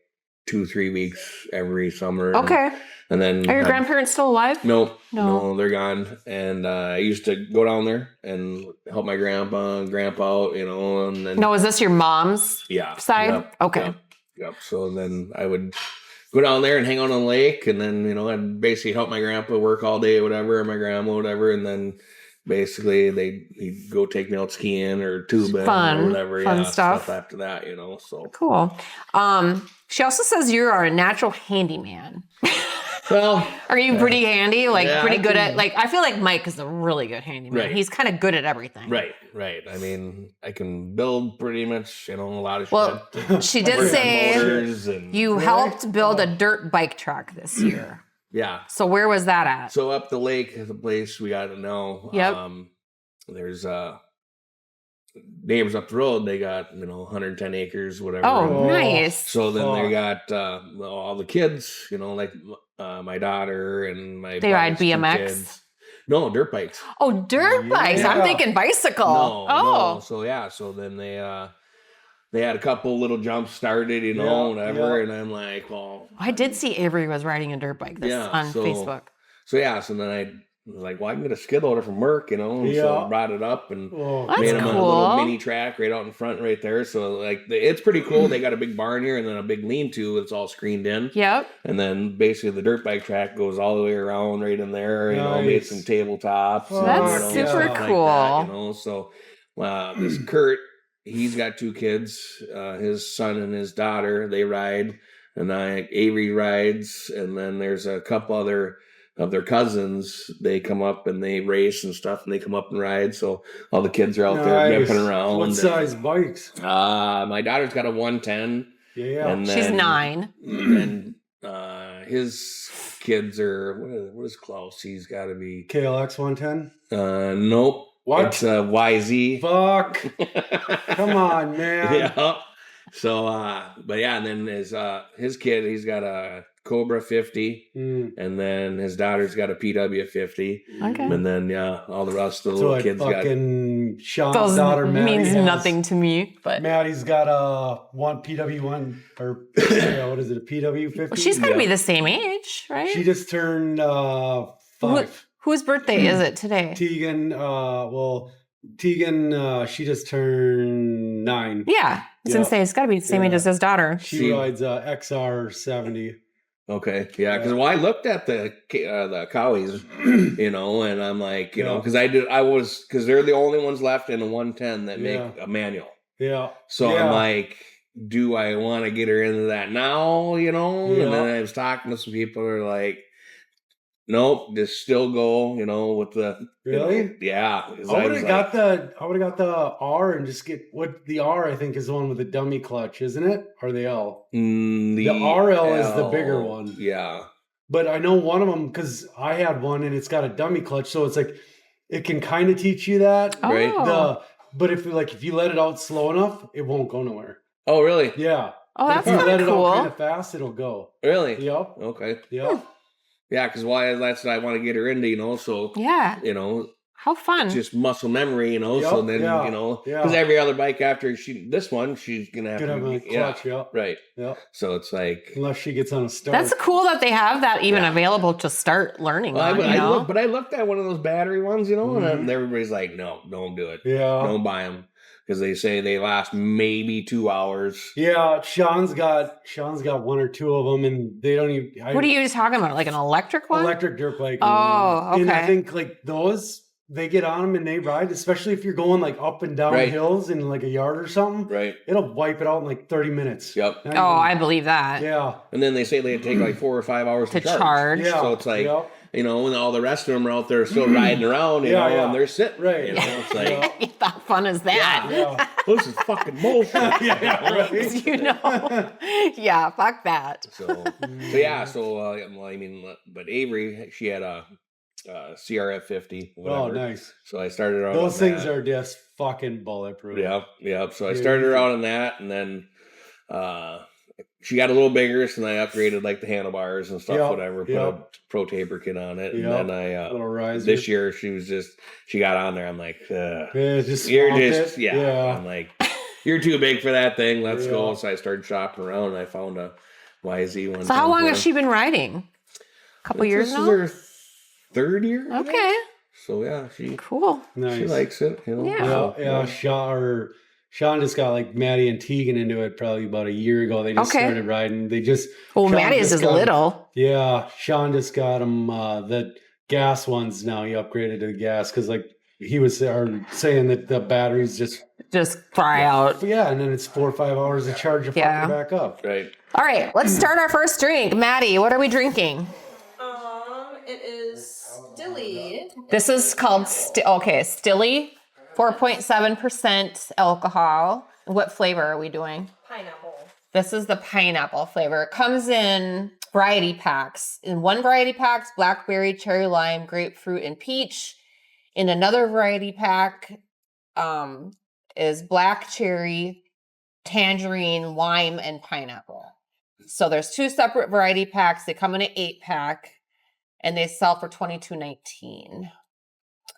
2-3 weeks every summer. Okay. And then are your grandparents still alive? No, they're gone. And I used to go down there and help my grandpa and grandpa out, and then. No, is this your mom's side? Yep, okay. Yep. So then I would go down there and hang out on the lake, and then I'd basically help my grandpa work all day, or whatever, or my grandma, whatever, and then basically he'd go take me out skiing or tubing or whatever. Fun stuff after that, So cool. She also says you are a natural handyman. Well, are you pretty handy? Pretty good at I feel like Mike is a really good handyman. Right. He's kind of good at everything. Right. I mean, I can build pretty much, a lot of shit. Well, she did say you helped build a dirt bike track this year. Yeah. So where was that at? So up the lake is a place we got to know. Yep. There's neighbors up the road. They got 110 acres, whatever. Oh, nice. So then they got all the kids. My daughter and my. They ride BMX. Kids. No, dirt bikes. Oh, dirt bikes. Yeah. I'm thinking bicycle. No. So then they had a couple little jumps started, whatever. And I'm like, well, I did see Avery was riding a dirt bike on Facebook. So then I was like, well, I can get a skid loader from work, so I brought it up and made them a little mini track right out in front right there. So it's pretty cool. They got a big barn here and then a big lean-to that's all screened in. Yep. And then basically the dirt bike track goes all the way around right in there. Made some tabletops. That's super cool. Like that, So this Kurt, he's got 2 kids, his son and his daughter, they ride. And Avery rides. And then there's a couple other of their cousins, they come up and they race and stuff, and they come up and ride. So all the kids are out there ripping around. What size bikes? My daughter's got a 110. Yeah. And then, she's 9. And his kids are, what is Klaus? He's got to be KLX 110? Nope. What? It's YZ. Fuck. Come on, man. Yeah. So, but yeah, and then his kid, he's got a Cobra 50, and then his daughter's got a PW 50. Okay. And then all the rest of the little kids got. Sean's daughter Maddie means nothing to me, but Maddie's got a PW1 or what is it? A PW 50. She's got to be the same age, right? She just turned 5. Whose birthday is it today? Tegan. Tegan. She just turned 9. Yeah, I was gonna say it's got to be the same age as his daughter. She rides XR 70. Okay, yeah, because I looked at the cowies, and I'm like, because because they're the only ones left in a 110 that make a manual. Yeah. So I'm like, do I want to get her into that now? And then I was talking to some people who are like, nope, just still go, with the really. Yeah. I would have got the R and just get what the R I think is the one with the dummy clutch, isn't it? Or the L? The RL is the bigger one. Yeah. But I know one of them because I had one and it's got a dummy clutch, so it's like it can kind of teach you that. Oh. Right. But if you let it out slow enough, it won't go nowhere. Oh, really? Yeah. Oh, that's if you let it cool. out kind of fast, it'll go. Really? Yep. Okay. Yep. Yeah, because that's what I want to get her into, so, how fun. Just muscle memory, so then, because every other bike after this one, she's going to have a clutch, right. Yeah. So it's like. Unless she gets on a start. That's cool that they have that even available to start learning on, But I looked at one of those battery ones, and everybody's like, no, don't do it. Yeah. Don't buy them. because they say they last maybe 2 hours. Yeah, Sean's got one or two of them, and they don't even. What are you talking about? Like an electric one? Electric dirt bike. Oh, And I okay. think like those, they get on them and they ride, especially if you're going like up and down Right. hills in like a yard or something. Right. It'll wipe it out in like 30 minutes. Yep. Not Oh, even- I believe that. Yeah. And then they say they take like 4 or 5 hours To to charge. Yeah. So it's like, Yep. you know, and all the rest of them are out there still riding around, you Yeah, know, yeah. and they're sitting. Right. You know, it's like, How fun is that? Yeah. this is fucking bullshit. Yeah, right. You know? Yeah, fuck that. So yeah, I mean, but Avery, she had a CRF 50. Oh, Whatever. nice. So I started her out. Those on things that. are just fucking bulletproof. Yeah. So I Yeah, started her easy. out on that, and then she got a little bigger, so then I upgraded like the handlebars and stuff, Yep, whatever. Put a pro taper kit on it, Yep. and then I Little riser. this year she got on there. I'm like, Yeah, just you're swamp just it. yeah. I'm like, you're too big for that thing. Let's go. Yeah. So I started shopping around, and I found a YZ one. So how long has she been riding? A couple years This now? is her 3rd year. I think. Okay, So yeah, she cool. Nice. likes it. You know. Yeah. Yeah, So, Sean just got like Maddie and Tegan into it probably about a year ago. They just Okay. started riding. They just Well, Sean Maddie is just just got- little. Yeah, Sean just got him the gas ones now. He upgraded to the gas because like he was saying that the batteries just Just fry out. yeah, and then it's 4 or 5 hours to charge your Yeah. fucker back up. right. All right, let's start our first drink. Maddie, what are we drinking? It is Stilly. This is called Stilly, 4.7% alcohol. What flavor are we doing? Pineapple. This is the pineapple flavor. It comes in variety packs. In one variety pack's blackberry, cherry lime, grapefruit, and peach. In another variety pack is black cherry, tangerine, lime, and pineapple. So there's 2 separate variety packs. They come in an 8-pack, and they sell for $22.19.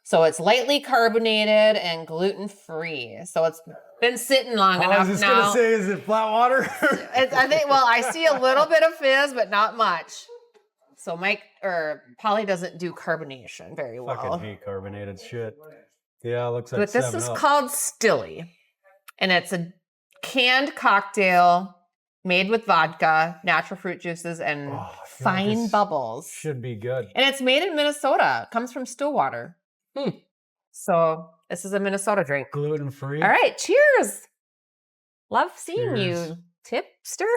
So it's lightly carbonated and gluten-free. So it's been sitting long I enough was just now. gonna say, is it flat water? I think. Well, I see a little bit of fizz, but not much. So Polly doesn't do carbonation very well. Fucking hate carbonated shit. Yeah, it looks like But this 7 is Up. called Stilly, and it's a canned cocktail made with vodka, natural fruit juices, and Oh, I feel like fine this bubbles. Should be good. And it's made in Minnesota. It comes from Stillwater. So this is a Minnesota drink. Gluten free. All right, cheers. Love seeing Cheers. you, tipster.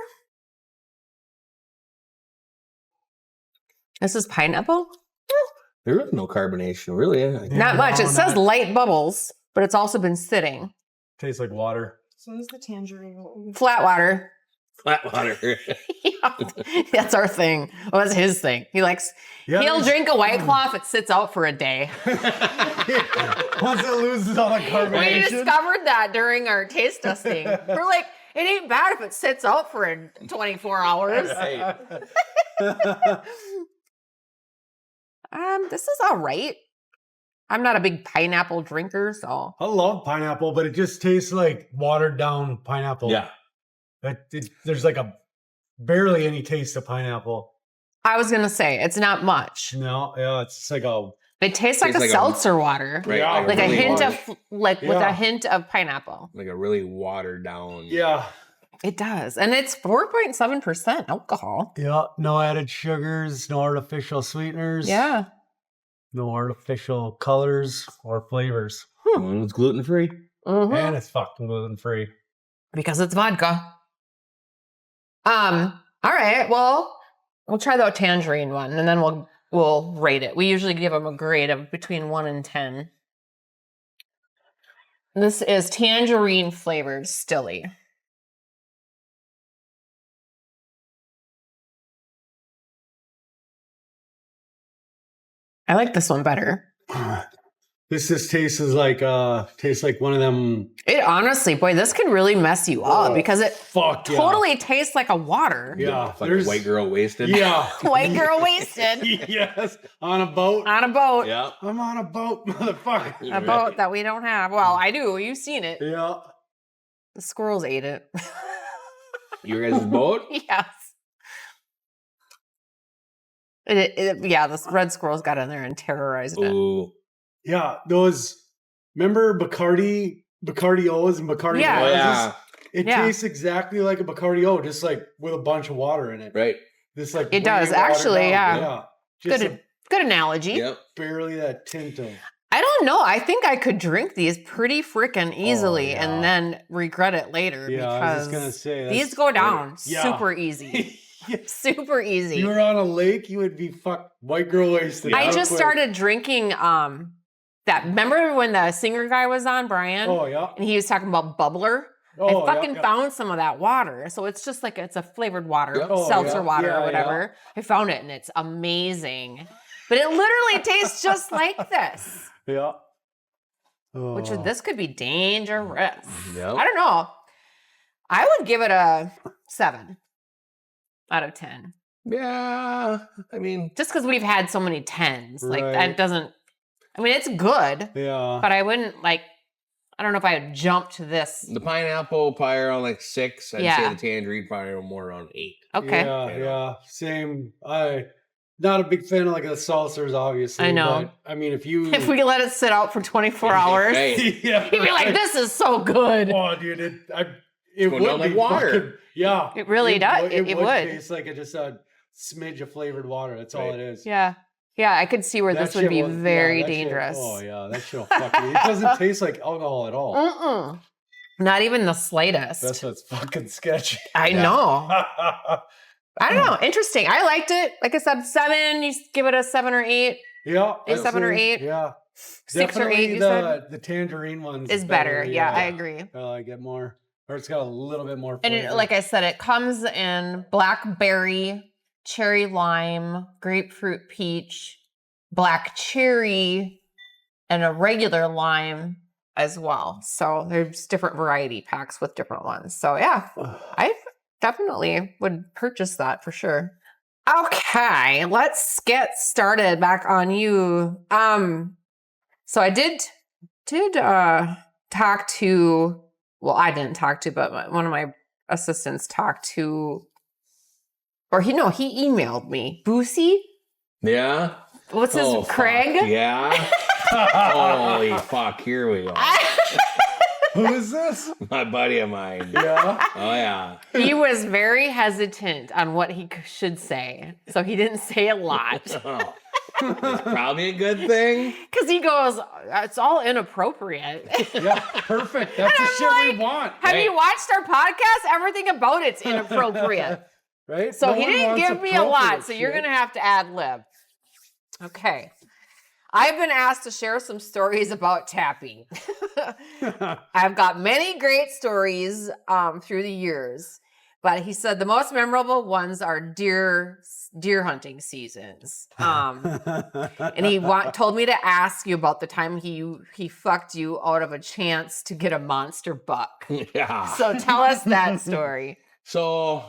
This is pineapple. There is no carbonation, really. Not much. It no, says not- light bubbles, but it's also been sitting. Tastes like water. So this is the tangerine. Flat water. Flat water. Yeah, that's our thing. Well, that's his thing. He likes. Yeah, He'll there's- drink a White Claw if it sits out for a day. Once it loses all the We carbonation. discovered that during our taste testing. We're like, it ain't bad if it sits out for 24 hours. Right. This is all right. I'm not a big pineapple drinker, so I love pineapple, but it just tastes like watered down pineapple. Yeah. There's like a barely any taste of pineapple. I was gonna say it's not much. No, yeah, it's just like a It tastes like Tastes a like a- seltzer water, Right. Yeah. like a really hint watered- of with Yeah. a hint of pineapple. like a really watered down. yeah. It does, and it's 4.7% alcohol. Yeah, no added sugars, no artificial sweeteners. Yeah. No artificial colors or flavors. And it's gluten free. Mhm. And it's fucking gluten free. Because it's vodka. All right. Well, we'll try the tangerine one, and then we'll rate it. We usually give them a grade of between 1 and 10. This is tangerine flavored Stilly. I like this one better. This just tastes like one of them. It honestly, boy, this can really mess you up because it Fuck yeah. totally tastes like a water. Yeah, Like white girl wasted. Yeah. White girl wasted Yes, on a boat. on a boat. Yeah. I'm on a boat, motherfucker. A boat that we don't have. Well, I do. You've seen it. Yeah. The squirrels ate it. Your guys' boat? Yes. Yeah, the red squirrels got in there and terrorized it. Ooh. Yeah, those. Remember Bacardi Bacardi O's and Bacardi Yeah. O's. Yeah. It Yeah. tastes exactly like a Bacardi O, just like with a bunch of water in it. Right. This like It does, way watered actually, down. yeah. Yeah. Just Good analogy. Yep. barely that tint of. I don't know. I think I could drink these pretty freaking easily yeah. and then regret it later Yeah, I was because just gonna say these go down Yeah. super easy. Yes. Super easy. You were on a lake, you would be white girl wasted. I real just quick. started drinking that remember when the singer guy was on, Brian? Oh yeah. And he was talking about bubbler. Oh, I fucking found some of that water. So it's just like it's a flavored water, Yep. Oh, seltzer yeah. water Yeah, or whatever. I found it and it's amazing. But it literally tastes just like this. Yeah. Which Oh. this could be dangerous. Yep. I don't know. I would give it a 7 out of 10. Yeah. I mean, Just because we've had so many 10s. Like Right. that doesn't, I mean, it's good, Yeah. but I wouldn't like, I don't know if I would jump to this. the pineapple probably around like 6. I'd Yeah. say the tangerine probably more around 8. Okay. Yeah, You know. yeah. Same. Not a big fan of like the seltzers, obviously. I know. But, I mean, if you If we let it sit out for 24 hours, Right. yeah, you'd be like, right. this is so good. Oh, dude, it going would down like be water. fucking- yeah, It really does. It would. taste like just a smidge of flavored water. That's all Right. it is. Yeah. Yeah, I could see where That this would shit be will- yeah, very that shit- dangerous. oh yeah, that shit'll fucking. It doesn't taste like alcohol at all. Mm-mm. Not even the slightest. That's what's fucking sketchy. I Yeah. know. I don't know. Interesting. I liked it. Like I said, 7. You give it a 7 or 8. Yeah, A 7 or 8. Yeah, 6 or 8. Definitely You said the tangerine ones is better. Yeah, I agree. I like it more, or it's got a little bit more. And Flavor. like I said, it comes in blackberry, cherry lime, grapefruit peach, black cherry, and a regular lime as well. So there's different variety packs with different ones. So yeah, I definitely would purchase that for sure. Okay, let's get started back on you. So I did talk to, well, I didn't talk to, but one of my assistants talked to, or he emailed me. Boosie? Yeah. What's his, Oh, fuck. Craig? Yeah. Holy fuck, here we go. Who is this? My buddy of mine. Yeah. Oh, yeah. He was very hesitant on what he should say. So he didn't say a lot. Oh. It's probably a good thing. Because he goes, it's all inappropriate. Yeah, perfect. That's the I'm shit we like, want. Have Right. you watched our podcast? Everything about it's inappropriate. Right? So No he one didn't wants give me a lot. appropriate So you're shit. going to have to ad lib. Okay. I've been asked to share some stories about Tappe. I've got many great stories through the years, but he said the most memorable ones are deer hunting seasons. And he told me to ask you about the time he fucked you out of a chance to get a monster buck. Yeah. So tell us that story. So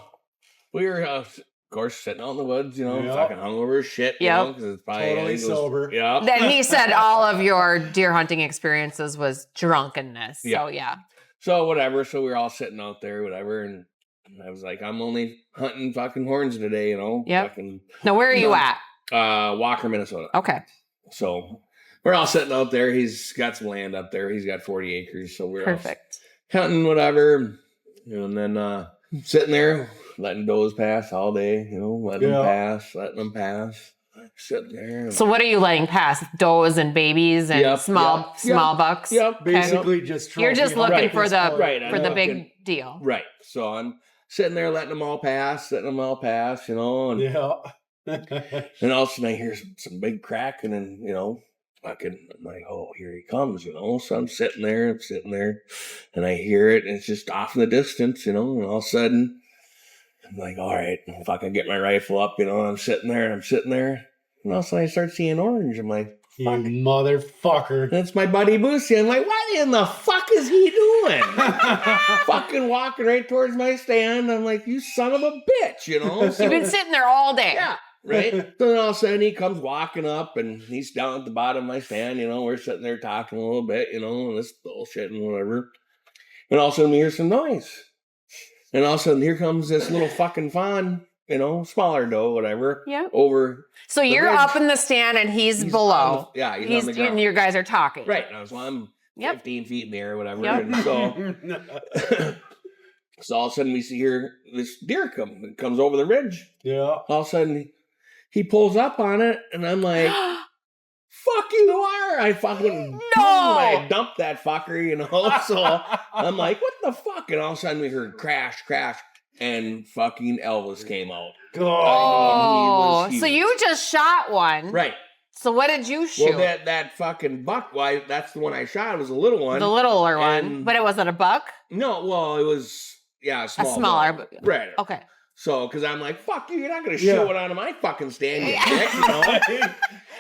we were, of course, sitting out in the woods, Yeah. fucking hungover as shit, Yep. because it's probably Totally I think it was- sober. Yeah. Then he said all of your deer hunting experiences was drunkenness. Yeah. So yeah. So whatever. So we were all sitting out there, whatever, and I was like, I'm only hunting fucking horns today, Yep. Fucking Now where are you at? Walker, Minnesota. Okay. So we're all sitting out there. He's got some land up there. He's got 40 acres. So we're all Perfect. hunting, whatever. And then sitting there, letting does pass all day, letting them pass. Sitting there. So what are you letting pass? Does and babies and Yep, small yep, bucks? Yep. Basically, just You're just trophy looking hunting for at the this point. Right, for I'm the looking- big deal. Right. So I'm sitting there letting them all pass, and Yeah. and all of a sudden I hear some big crack, and then, I'm like, oh, here he comes, So I'm sitting there, and I hear it, and it's just off in the distance, and all of a sudden I'm like, all right, if I can get my rifle up, I'm sitting there, and all of a sudden I start seeing orange. I'm like, You fuck. motherfucker. That's my buddy Boosie. I'm like, what in the fuck is he doing? Fucking walking right towards my stand. I'm like, you son of a bitch, So- You've been sitting there all day. yeah, right? So then all of a sudden he comes walking up, and he's down at the bottom of my stand, we're sitting there talking a little bit, and this bullshit and whatever. And all of a sudden we hear some noise. And all of a sudden here comes this little fucking fawn, smaller doe, whatever, Yep. over. So The you're ridge. up in the stand and he's below. on the and ground. your guys are talking. Right. Now, so I'm Yep. 15 feet in the air or whatever. Yep. And so all of a sudden we see here this deer comes over the ridge. Yeah. All of a sudden he pulls up on it, and I'm like, fuck you, are. I fucking I dumped that fucker, you know. So I'm like, what the fuck? And all of a sudden we heard crash, and fucking Elvis came out. Oh, He was so huge. you just shot one. Right. So what did you shoot? Well, that fucking buck, that's the one I shot. It was a little one. The littler one. And- But it wasn't a buck? No, well, it was, a A small smaller. buck. Right. Okay. So, because I'm like, fuck you, you're not going to Yeah. show it onto my fucking stand, you dick, you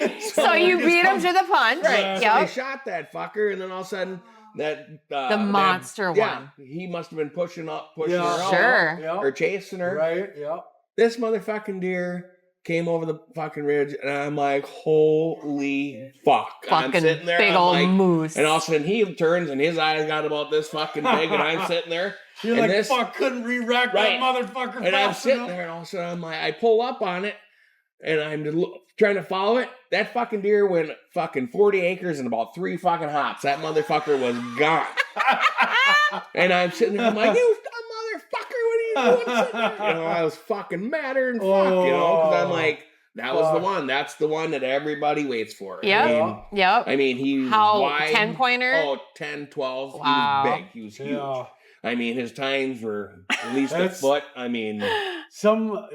know? So you beat him to the punch. Right. So I Yep. shot that fucker, and then all of a sudden, The monster one. He must have been pushing her out. Sure. Yeah. Or chasing her. Right. Yeah. This motherfucking deer came over the fucking ridge, and I'm like, holy fuck. I'm Fucking sitting there, big I'm old like, moose. and all of a sudden he turns, and his eyes got about this fucking big, and I'm sitting there. You're and like, this, fuck, couldn't re-rack Right. that motherfucker. and I'm fast sitting enough. there, and all of a sudden I'm like, I pull up on it, and I'm trying to follow it. That fucking deer went fucking 40 acres in about 3 fucking hops. That motherfucker was gone. And I'm sitting there, I'm like, you motherfucker, what are you doing sitting there? You know, I was fucking madder than fuck, you know, because I'm like, that was the one. That's the one that everybody waits for. Yep. Yep. I mean, he was How, wide. 10-pointer? Oh, 10, 12. Wow. He was big. He was huge. Yeah. I mean, his tines were at least a That's- foot. I mean, Some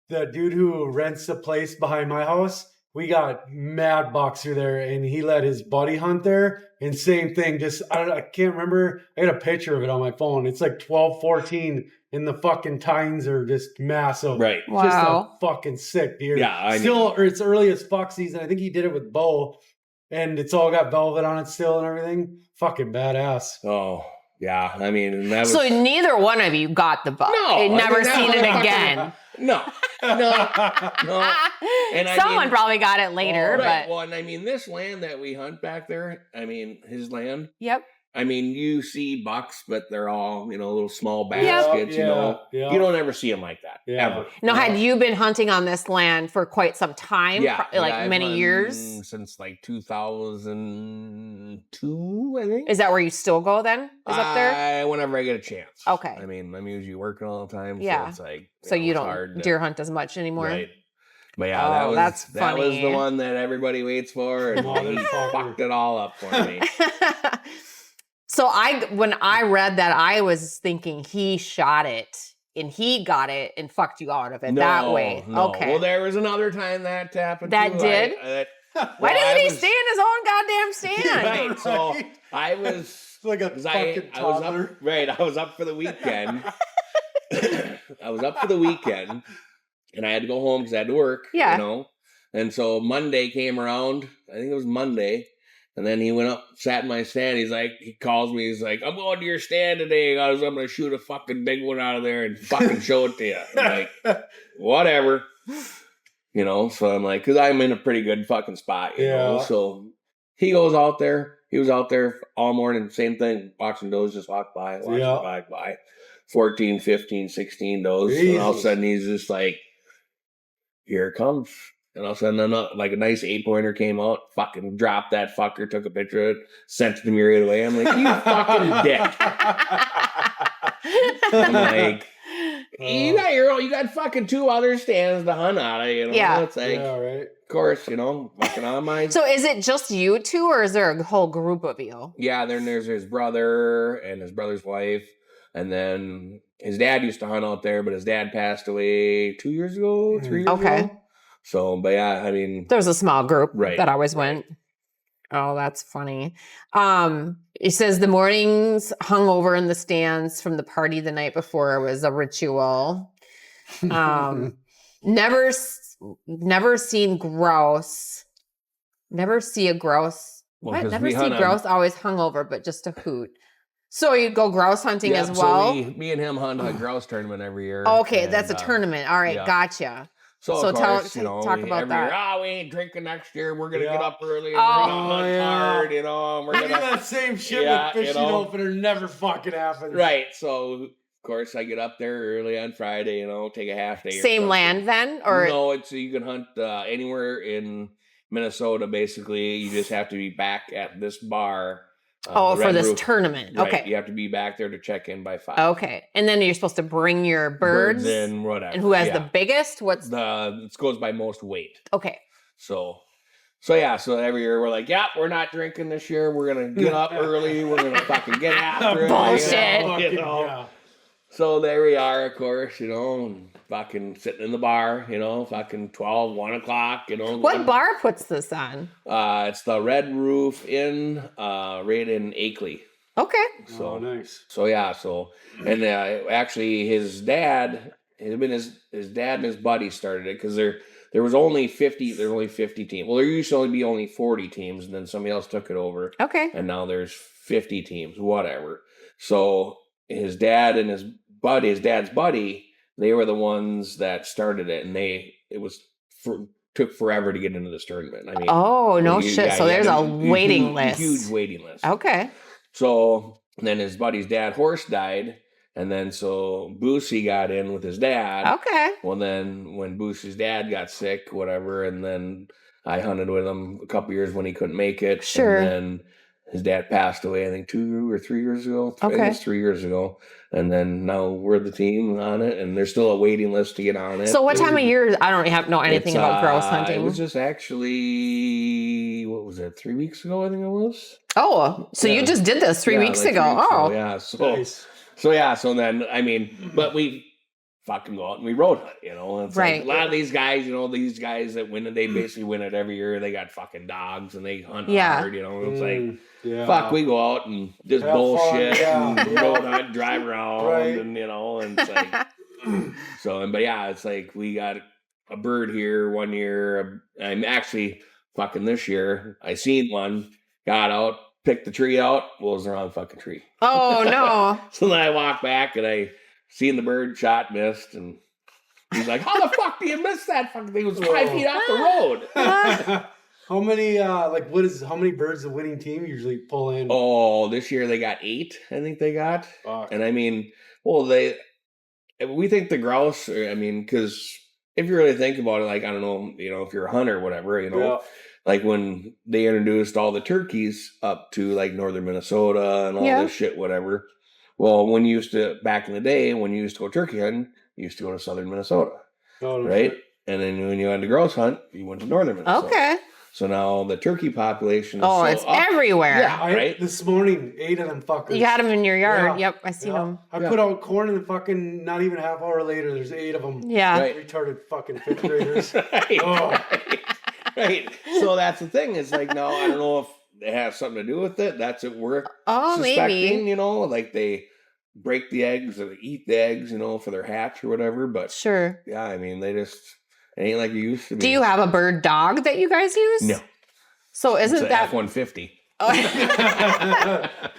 the dude who rents the place behind my house, we got mad bucks through there, and he let his buddy hunt there. And same thing, just I can't remember. I got a picture of it on my phone. It's like 12, 14, and the fucking tines are just massive. right. Wow. Just a fucking sick deer. Yeah, I still, or it's early as fuck season. I think he did it with bow, and it's all got velvet on it still and everything. Fucking badass. Oh, yeah. I mean, and that was. So neither one of you got the buck. No, You'd I never mean, that seen it motherfucker- again. No. And I Someone mean- probably got it later, Right. but Well, and I mean, this land that we hunt back there, I mean, his land, yep. I mean, you see bucks, but they're all, little small Yep. baskets, you know. Yeah. You don't ever see them like that, Yeah. ever. Now, had you been hunting on this land for quite some time? Like I've many hunted years? Since like 2002, I think. Is that where you still go then? Is up there? Whenever I get a chance. Okay. I mean, I'm usually working all the time, Yeah. so it's like, So you it's don't hard to- deer hunt as much anymore? Right. But yeah, Oh, that was that's that was the funny. one that everybody waits for, and he Motherfucker. fucked it all up for me. So when I read that, I was thinking he shot it and he got it and fucked you out of it that way. No. Okay. Well, there was another time that happened. That too. did? Why doesn't he stay in his own goddamn stand? Right. So I was It's like a 'cause fucking I was toddler. up. Right. I was up for the weekend. I was up for the weekend, and I had to go home because I had to work. Yeah. You know. And so Monday came around. I think it was Monday. And then he went up, sat in my stand. He calls me. He's like, I'm going to your stand today. I'm going to shoot a fucking big one out of there and fucking show it to you. I'm like, whatever. You know, so I'm like, because I'm in a pretty good fucking spot, you know. Yeah. So he goes out there. He was out there all morning. Same thing. Watching does just walk by, Yeah. by. 14, 15, 16 does. And all of a Jesus. sudden he's just like, here it comes. And all of a sudden, like a nice 8-pointer came out, fucking dropped that fucker, took a picture of it, sent it to me right away. I'm like, you fucking dick. I'm like, you got fucking 2 other stands to hunt out of, you know? Yeah. It's like, Yeah, right. of course, fucking on mine. So is it just you two or is there a whole group of you? Yeah, then there's his brother and his brother's wife. And then his dad used to hunt out there, but his dad passed away 2 years ago, 3 years Okay. ago. So, but yeah, I mean, There's a small group Right, that always went. Oh, that's funny. It says the mornings hung over in the stands from the party the night before was a ritual. Never seen grouse. Never see a grouse. Well, What? 'cause Never we see hunt on- grouse. Always hung over, but just a hoot. So you go grouse hunting yeah, as well. So me and him hunt a grouse tournament every year. Okay, and, that's a tournament. All right, yeah. gotcha. So, So of tell- course, talk about every that. Year, we ain't drinking next year. We're gonna Yeah. get up early. And Oh, we're gonna hunt yeah. hard, and we're I do gonna that same shit Yeah, with fishing you know. opener. Never fucking happens. right. So of course I get up there early on Friday. Take a half day. or Same something. land then, or no? It's you can hunt anywhere in Minnesota. Basically, you just have to be back at this bar Oh, the for Red this Roof. tournament. Right, Okay. you have to be back there to check in by 5. Okay. And then you're supposed to bring your birds. in, whatever. And who has yeah. the biggest? What's It goes by most weight. okay. So every year we're like, yeah, we're not drinking this year. We're gonna get up early. We're gonna fucking get after it. Bullshit. You know? So there we are, of course, and fucking sitting in the bar, fucking 12, 1 o'clock, What bar puts this on? It's the Red Roof Inn, right in Akeley. Okay. So nice. And actually his dad, his dad and his buddy started it because there was only 50 teams. Well, there used to only be only 40 teams, and then somebody else took it over. Okay. And now there's 50 teams, whatever. So his dad and his dad's buddy, they were the ones that started it, and took forever to get into this tournament. I mean, oh no shit! So there's a waiting list. Huge waiting list. Okay. So then his buddy's dad horse died, and then so Boosie got in with his dad. Okay. Well, then when Boosie's dad got sick, whatever, and then I hunted with him a couple years when he couldn't make it. Sure. And then his dad passed away, I think 2 or 3 years ago. I think Okay. it was 3 years ago. And then now we're the team on it, and there's still a waiting list to get on it. So what time of year? I don't know anything It's, about grouse hunting. It was just actually, what was it, 3 weeks ago, I think it was? Oh, so you just did this 3 weeks like ago. 3 weeks Oh. ago, yeah. Nice. So then, I mean, but we fucking go out and we road hunt, It's Right. like a lot of these guys, these guys that win it, they basically win it every year. They got fucking dogs and they hunt Yeah. hard, It's like, Yeah. fuck, we go out and just Have bullshit fun, and yeah. road hunt, drive around, Right. and and it's like, but yeah, it's like we got a bird here 1 year. I'm actually fucking this year. I seen one, got out, picked the tree out, was the wrong fucking tree. Oh no. So then I walked back and I seen the bird, shot, missed, and he's like, "How the fuck do you miss that fucking thing? It was 5 feet off the road." How many how many birds the winning team usually pull in? Oh, this year they got 8, I think they got. Fuck. And I mean, we think the grouse, because if you really think about it, like, I don't know, if you're a hunter or whatever, Yeah. like when they introduced all the turkeys up to like northern Minnesota and all Yeah. this shit, whatever. Well, back in the day, when you used to go turkey hunting, you used to go to southern Minnesota, Oh, no right? shit. And then when you had to grouse hunt, you went to northern Minnesota. Okay. So now the turkey population is Oh, so it's up. everywhere. Yeah. Right? This morning, 8 of them fuckers. You had them in your yard. Yeah. Yep, I seen Yeah. them. I Yeah. put out corn and fucking not even a half hour later, there's 8 of them. Yeah. Right. Retarded fucking 5th graders. Right. Oh. Right. So that's the thing. It's like, no, I don't know if it has something to do with it. That's what we're Oh, suspecting, maybe. like they break the eggs or they eat the eggs, for their hatch or whatever. But Sure. yeah, I mean, it ain't like it used to be. Do you have a bird dog that you guys use? No. So It's isn't a that F-150.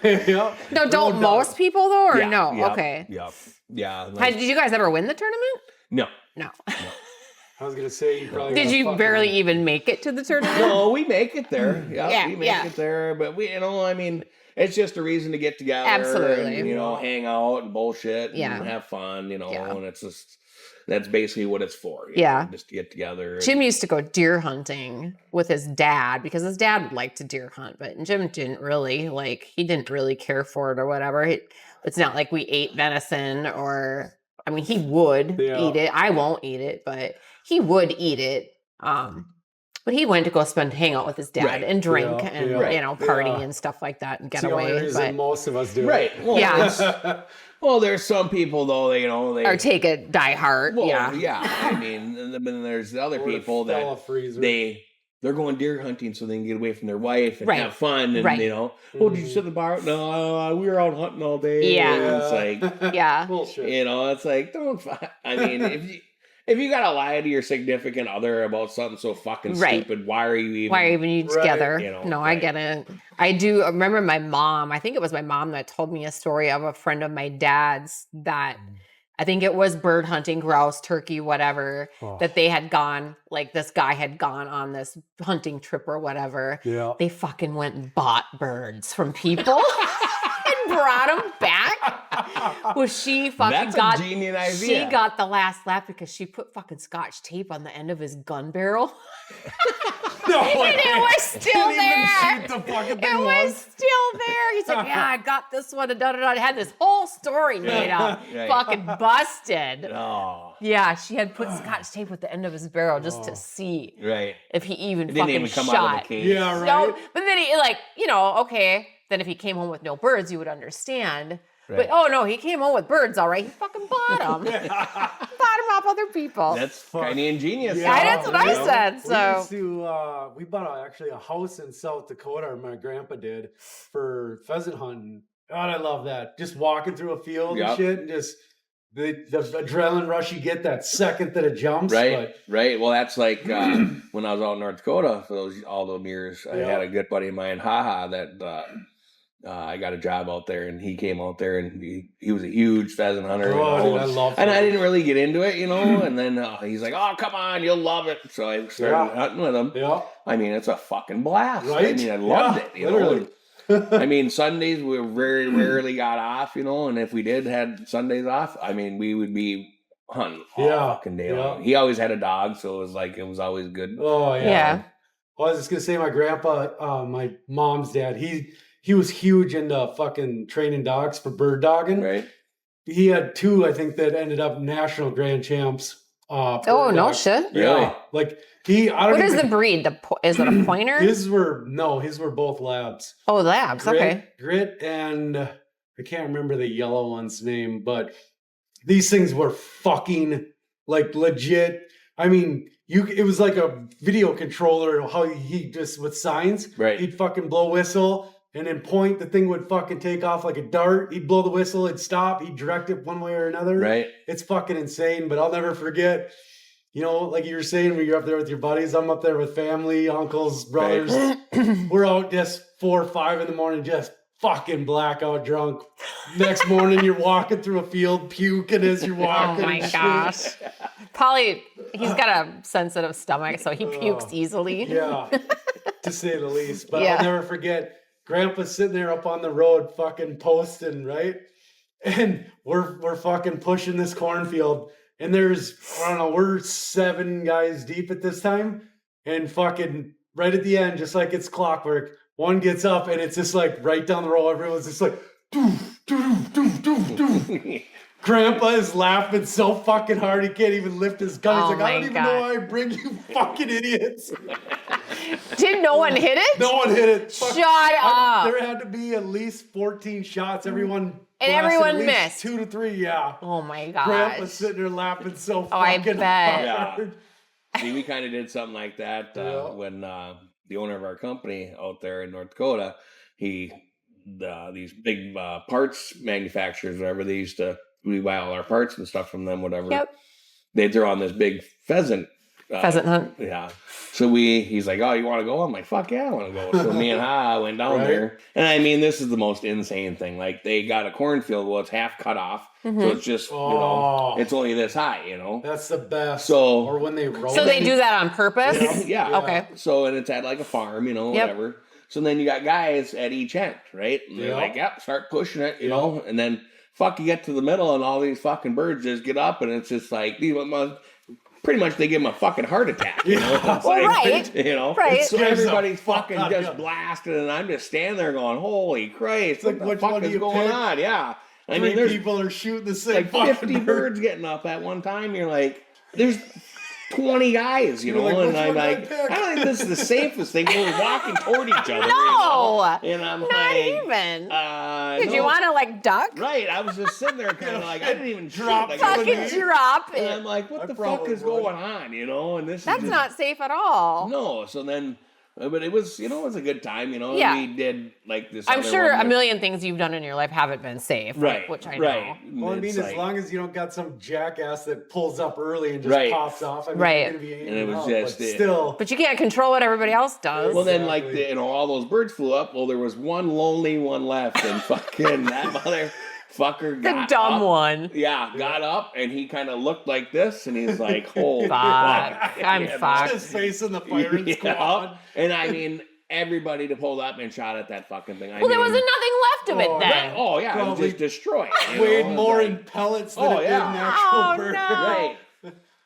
Yeah. No, don't most people though, or Yeah, no? yep, Okay. Yep. Yeah. Did you guys ever win the tournament? No. No. I was gonna say you probably Did got you fucking- barely even make it to the tournament? No, we make it there. Yeah, Yeah, we make yeah. it there. But it's just a reason to get together. Absolutely. And, hang out and bullshit Yeah. and have fun, Yeah. and it's just, that's basically what it's for. Yeah. Just to get together. and- Jim used to go deer hunting with his dad because his dad would like to deer hunt, but Jim didn't really he didn't really care for it or whatever. It's not like we ate venison he would Yeah. eat it. I won't eat it, but he would eat it. But he went to go hang out with his dad Right. and drink Yeah, and, yeah. party Yeah. and stuff like that and get It's the only away. reason But, most of us do. Right. Well, Yeah. well, there's some people, though, they or take a die hard. well, Yeah. I mean, and then there's the other Or the people fella that freezer. they're going deer hunting so they can get away from their wife and Right. have fun. And, Right. oh, did you sit in the bar? No, we were out hunting all day. Yeah. And it's like, Yeah. Bullshit. it's like, I mean, if you gotta lie to your significant other about something so fucking Right. stupid, why are you you together? You know, No, I right. get it. I do remember my mom. I think it was my mom that told me a story of a friend of my dad's that I think it was bird hunting, grouse, turkey, whatever, Oh. that they had gone, this guy had gone on this hunting trip or whatever. Yeah. They fucking went and bought birds from people and brought them back. Well, she fucking That's a got genius she idea. got the last laugh because she put fucking scotch tape on the end of his gun barrel. No, And it was still there. The fucking It thing was still there. He's like, yeah, I got this one and da-da-da. I had this whole story made up. Right. Fucking busted. Oh, Yeah, she had put scotch tape with the end of his barrel just to see right. if he even It didn't fucking even come shot. out of the case. Yeah, right. No, but then he like, okay, then if he came home with no birds, you would understand. Right. But oh no, he came home with birds, all right. He fucking bought them. Bought them off other people. That's kind of ingenious. Yeah, that's what I said. So we used to, we bought actually a house in South Dakota, or my grandpa did, for pheasant hunting. God, I love that. Just walking through a field and Yep. shit, and just the adrenaline rush you get that second that it jumps. Right, right. Well, that's like when I was out in North Dakota for all those years. I Yeah. had a good buddy of mine, Haha, that I got a job out there, and he came out there, and he was a huge pheasant hunter. Oh, dude, I love and I pheasant. didn't really get into it, and then he's like, "Oh, come on, you'll love it." So I started hunting with him. Yeah. I mean, it's a fucking blast. Right? I mean, I loved Yeah, it. literally. I mean, Sundays we very rarely got off, and if we did had Sundays off, I mean, we would be hunting all Yeah, fucking day yeah. long. He always had a dog, so it was always good. Oh yeah. yeah. Well, I was just gonna say, my grandpa, my mom's dad, he was huge into fucking training dogs for bird dogging. Right? He had two, I think, that ended up national grand champs. Oh bird no dogs. shit. Really? Yeah, like I don't. What is even, the breed? Is it a pointer? His were both labs. Oh, labs. Okay. Grit, and I can't remember the yellow one's name, but these things were fucking like legit. I mean, it was like a video controller. How he just with signs, Right. He'd fucking blow whistle and then point. The thing would fucking take off like a dart. He'd blow the whistle. It'd stop. He'd direct it one way or another. Right? It's fucking insane. But I'll never forget. Like you were saying, when you're up there with your buddies, I'm up there with family, uncles, brothers. We're out just 4 or 5 in the morning, just fucking blackout drunk. Next morning, you're walking through a field, puking as you're Oh walking. my and shit. gosh. Polly, he's got a sensitive stomach, so he pukes easily. Yeah, to say the least. But Yeah. I'll never forget, Grandpa's sitting there up on the road, fucking posting, right? And we're fucking pushing this cornfield. And there's, I don't know, we're 7 guys deep at this time. And fucking right at the end, just like it's clockwork, one gets up and it's just like right down the road. Everyone's just like, doof, doof, doof, doof, doof. Grandpa is laughing so fucking hard he can't even lift his gun. Oh He's like, I don't my even know why I bring you fucking idiots. Did no one hit it? No one hit it. Fuck. Shut up. There had to be at least 14 shots. Everyone And blasted everyone at least missed. 2 to 3, yeah. Oh my gosh. Grandpa's sitting there laughing so I fucking bet. hard. See, we kind of did something like that Yeah. when the owner of our company out there in North Dakota, these big parts manufacturers, whatever, we buy all our parts and stuff from them, whatever. Yep. They throw on this big pheasant. Pheasant hunt. Yeah. So he's like, "Oh, you want to go?" I'm like, "Fuck yeah, I want to go." So me and Ha went down Right. there. And I mean, this is the most insane thing. Like, they got a cornfield, well, it's half cut off. So it's just, Oh. it's only this high, That's the best. So- or when they roll So they it. do that on purpose? Yeah. Okay. So, and it's at like a farm, Yep. whatever. So then you got guys at each end, right? And they're Yeah. like, yep, start pushing it, and then you get to the middle and all these fucking birds just get up and it's just like, pretty much they give them a fucking heart attack, It's Well, like, right. Right. So Scares the everybody's fuck fucking out of just you. blasted and I'm just standing there going, holy Christ, like, what the which fuck one do is you going pick? on? Yeah. I 3 mean, there's people are shooting the same like fucking 50 bird. birds getting up at one time. You're like, there's 20 guys, You're like, and which I'm one do I like, pick? I don't think this is the safest thing. We're walking toward each other. No. And I'm Not like, even. Did no. you want to like duck? Right. I was just sitting there kind of like, I didn't even Drop shoot, like, Fucking drop and I'm it. like, what I the fuck probably is would. going on, And this That's is just, not safe at all. No. So then, but it was, it was a good time, Yeah. We did like this. I'm other sure one a that- million things you've done in your life haven't been safe. Right. Which I know. Right. Well, I mean, It's as like- long as you don't got some jackass that pulls up early and just Right. pops off. I mean, Right. you're gonna be aiming And it was up, just but it. still. But you can't control what everybody else does. Well, then, like, Exactly. all those birds flew up. Well, there was one lonely one left, and fucking that motherfucker the got dumb up. one. Yeah, got up, and he kind of looked like this, and he's like, "Holy Fuck, fuck. I'm You know? fucked. Just facing the firing Yeah. squad. And I mean, everybody to pull up and shot at that fucking thing. Well, there wasn't nothing left of it then. Oh yeah, it was Probably just destroyed. Weighed It was more like- in pellets than Oh, it did yeah. in actual Oh, bird. no. Right.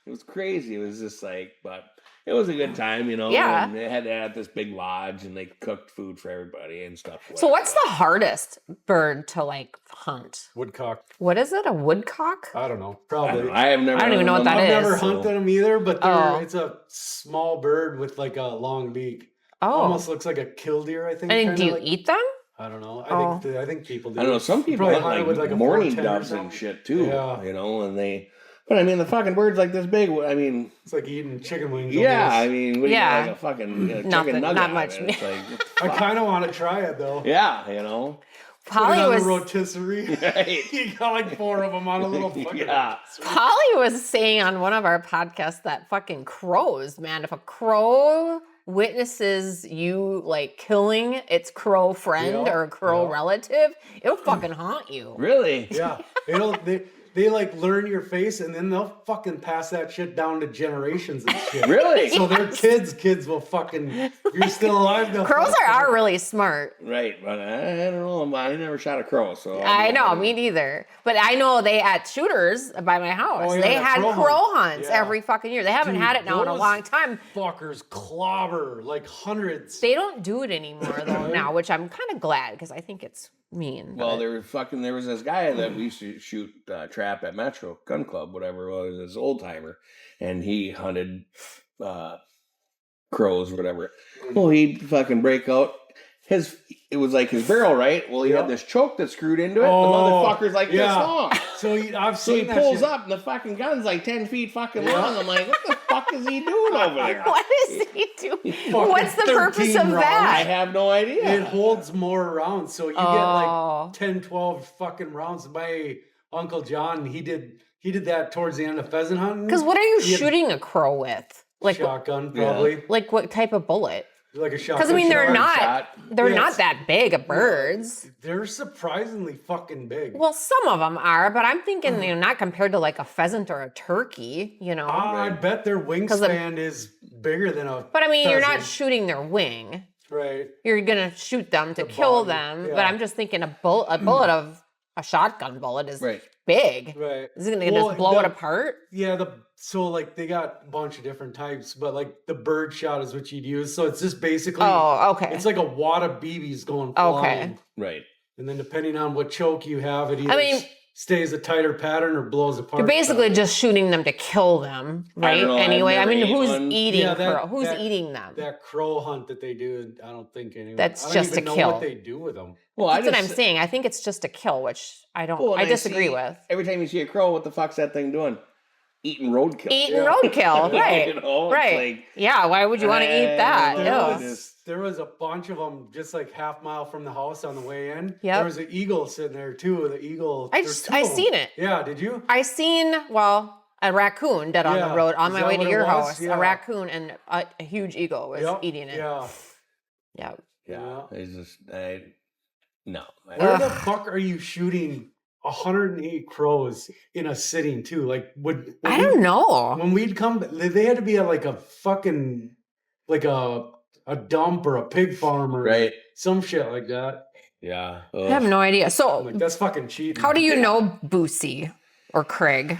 It was crazy. It was just like, but it was a good time, Yeah. And they had this big lodge and they cooked food for everybody and stuff. So what's the hardest bird to like hunt? Woodcock. What is it? A woodcock? I don't know. I Probably. don't know. I have never. I don't even know what that I've is. never so- hunted them either, but Oh. it's a small bird with like a long beak. Oh. Almost looks like a killdeer, I think. And kinda do you like- eat them? I don't know. Oh. I think people do. I don't know. Some people Probably hunt hunt it like, with, like, a morning 410 or doves and something. shit too. Yeah. And they. But I mean, the fucking bird's like this big. I mean, It's like eating chicken wings. yeah. I almost. mean, what do you Yeah. get, like a fucking chicken Nothing, nugget. not out of much. it? It's like, what the I fuck? kind of want to try it though. Yeah, Put it Polly on was the rotisserie. Right. You got like 4 of them on a little fucking. Yeah. Polly was saying on one of our podcasts that fucking crows, man, if a crow witnesses you like killing its crow friend Yeah, or crow yeah. relative, it'll fucking haunt you. Really? Yeah, they like learn your face and then they'll fucking pass that shit down to generations and shit. Really? So their kids will fucking. If you're still alive, they'll Crows fucking- are really smart. Right, but I don't know. I never shot a crow, so I know, me neither. But I know they at shooters by my house. Oh, yeah, they the had crow crow hunt. hunts Yeah. every fucking year. They haven't Dude, had it now in a those- long time. Fuckers clobber like hundreds. They don't do it anymore though now, which I'm kind of glad because I think it's mean. Well, but- there was this guy that we used to shoot trap at Metro Gun Club, whatever it was, this old timer, and he hunted crows, whatever. Well, he'd fucking break out it was like his barrel, right? Well, he Yep. had this choke that screwed into it. Oh, The motherfucker's like this yeah. long. So I've So he seen that pulls shit. up and the fucking gun's like 10 feet fucking Yeah. long. I'm like, what the fuck is he doing over there? What is he doing? Fucking What's the purpose 13 of rounds. I that? have no idea. It holds more rounds, so you get Oh. like 10, 12 fucking rounds. My Uncle John, he did that towards the end of pheasant hunting. Because what are you He had shooting a crow with? Like, shotgun, Yeah. probably like what type of bullet? like a shotgun. Because I mean, they're shot. not shot. they're Yeah, not it's- that big of birds. They're surprisingly fucking big. Well, some of them are, but I'm thinking, not compared to like a pheasant or a turkey, I bet their 'Cause the- wingspan is bigger than a. But I mean, you're not pheasant. shooting their wing. Right. You're gonna shoot them to The kill body, them. But yeah. I'm just thinking a bullet of a shotgun bullet is Right. big. Right. Is it gonna Well, just blow it the- apart? Yeah, so like they got a bunch of different types, but like the bird shot is what you'd use. So it's just basically Oh, okay. it's like a wad of BBs going Okay. flying. Right. And then depending on what choke you have, it either mean- stays a tighter pattern or blows apart. You're basically just shooting them to kill them, right? don't know, I've Anyway, I never mean, ate who's one. eating Yeah, that- crow? Who's that- eating them? that crow hunt that they do. I don't think anyone. That's I don't just even to know kill. what they do with them. Well, That's what I'm saying. I think it's just a kill, which I don't. Well, and I disagree see- with. Every time you see a crow, what the fuck's that thing doing? Eating roadkill. Eating Yeah. roadkill, right? You know, it's right. like- Yeah. Why would you want to eat that? I There know, Ew. it was, is. there was a bunch of them just like half mile from the house on the way in. Yep. There was an eagle sitting there too. The eagle. I there's just- two I of 'em. seen it. Yeah, did you? I seen a raccoon dead on Yeah. the road on Is my that way to what it your was? house. Yeah. A raccoon and a huge eagle was Yep, eating it. Yeah. Yeah. Yeah. It's just, no. Where the Ugh. fuck are you shooting 108 crows in a sitting too? Like I don't know. when we'd come, they had to be at like a fucking like a dump or a pig farm or Right. some shit like that. Yeah. I have no idea. I'm So, like that's fucking cheating. how do you know Boosie or Craig?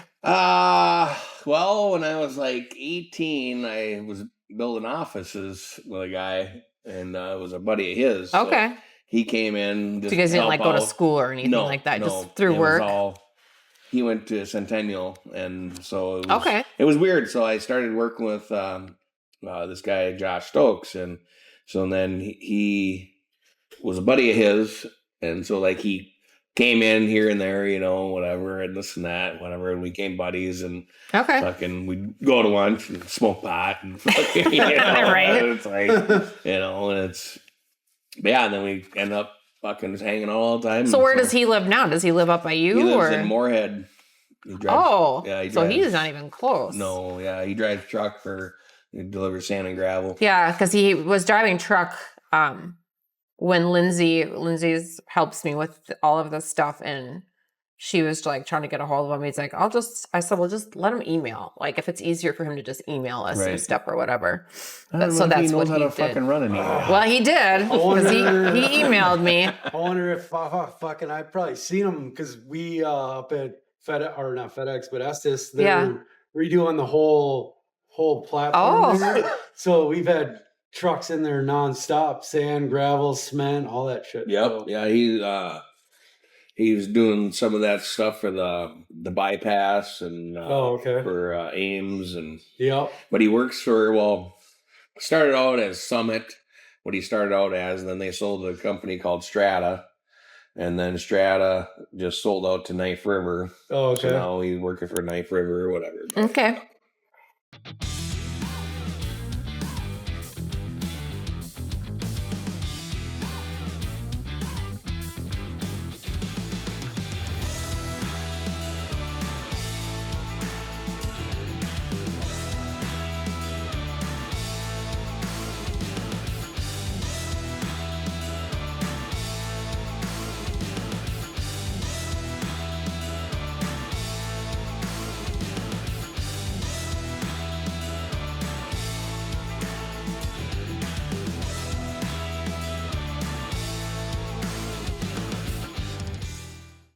Well, when I was like 18, I was building offices with a guy, and it was a buddy of his. So Okay. he came in. So you guys didn't like go to school or anything like that, just through it was work? he went to Centennial, and so it was, Okay. it was weird. So I started working with this guy, Josh Stokes, and so then he was a buddy of his, and so like he came in here and there, whatever, and this and that, whatever, and we became buddies, and Okay. fucking we'd go to lunch and smoke pot, and fucking, Right. it's like, and it's, yeah, and then we end up fucking just hanging out all the time. So where does he live now? Does he live up by you He lives or? in Moorhead. He drives, Oh, yeah, he so drives- he's not even close. No, yeah, he drives truck he delivers sand and gravel. Yeah, because he was driving truck when Lindsay's helps me with all of this stuff, and she was like trying to get a hold of him. He's like, I said, well, just let him email. Like if it's easier for him to just email us and stuff or whatever. So that's what he did. Fucking run an email. Well, he did because he emailed me. I wonder if fucking I probably seen him because we up at FedEx or not FedEx, but Estes, they're redoing the whole platform. There. So we've had trucks in there nonstop, sand, gravel, cement, all that shit. Yep. So, Yeah, he was doing some of that stuff for the bypass and for Ames and but he works for started out as Summit, what he started out as, and then they sold a company called Strata, and then Strata just sold out to Knife River. Oh, okay. So now he's working for Knife River or whatever. Okay.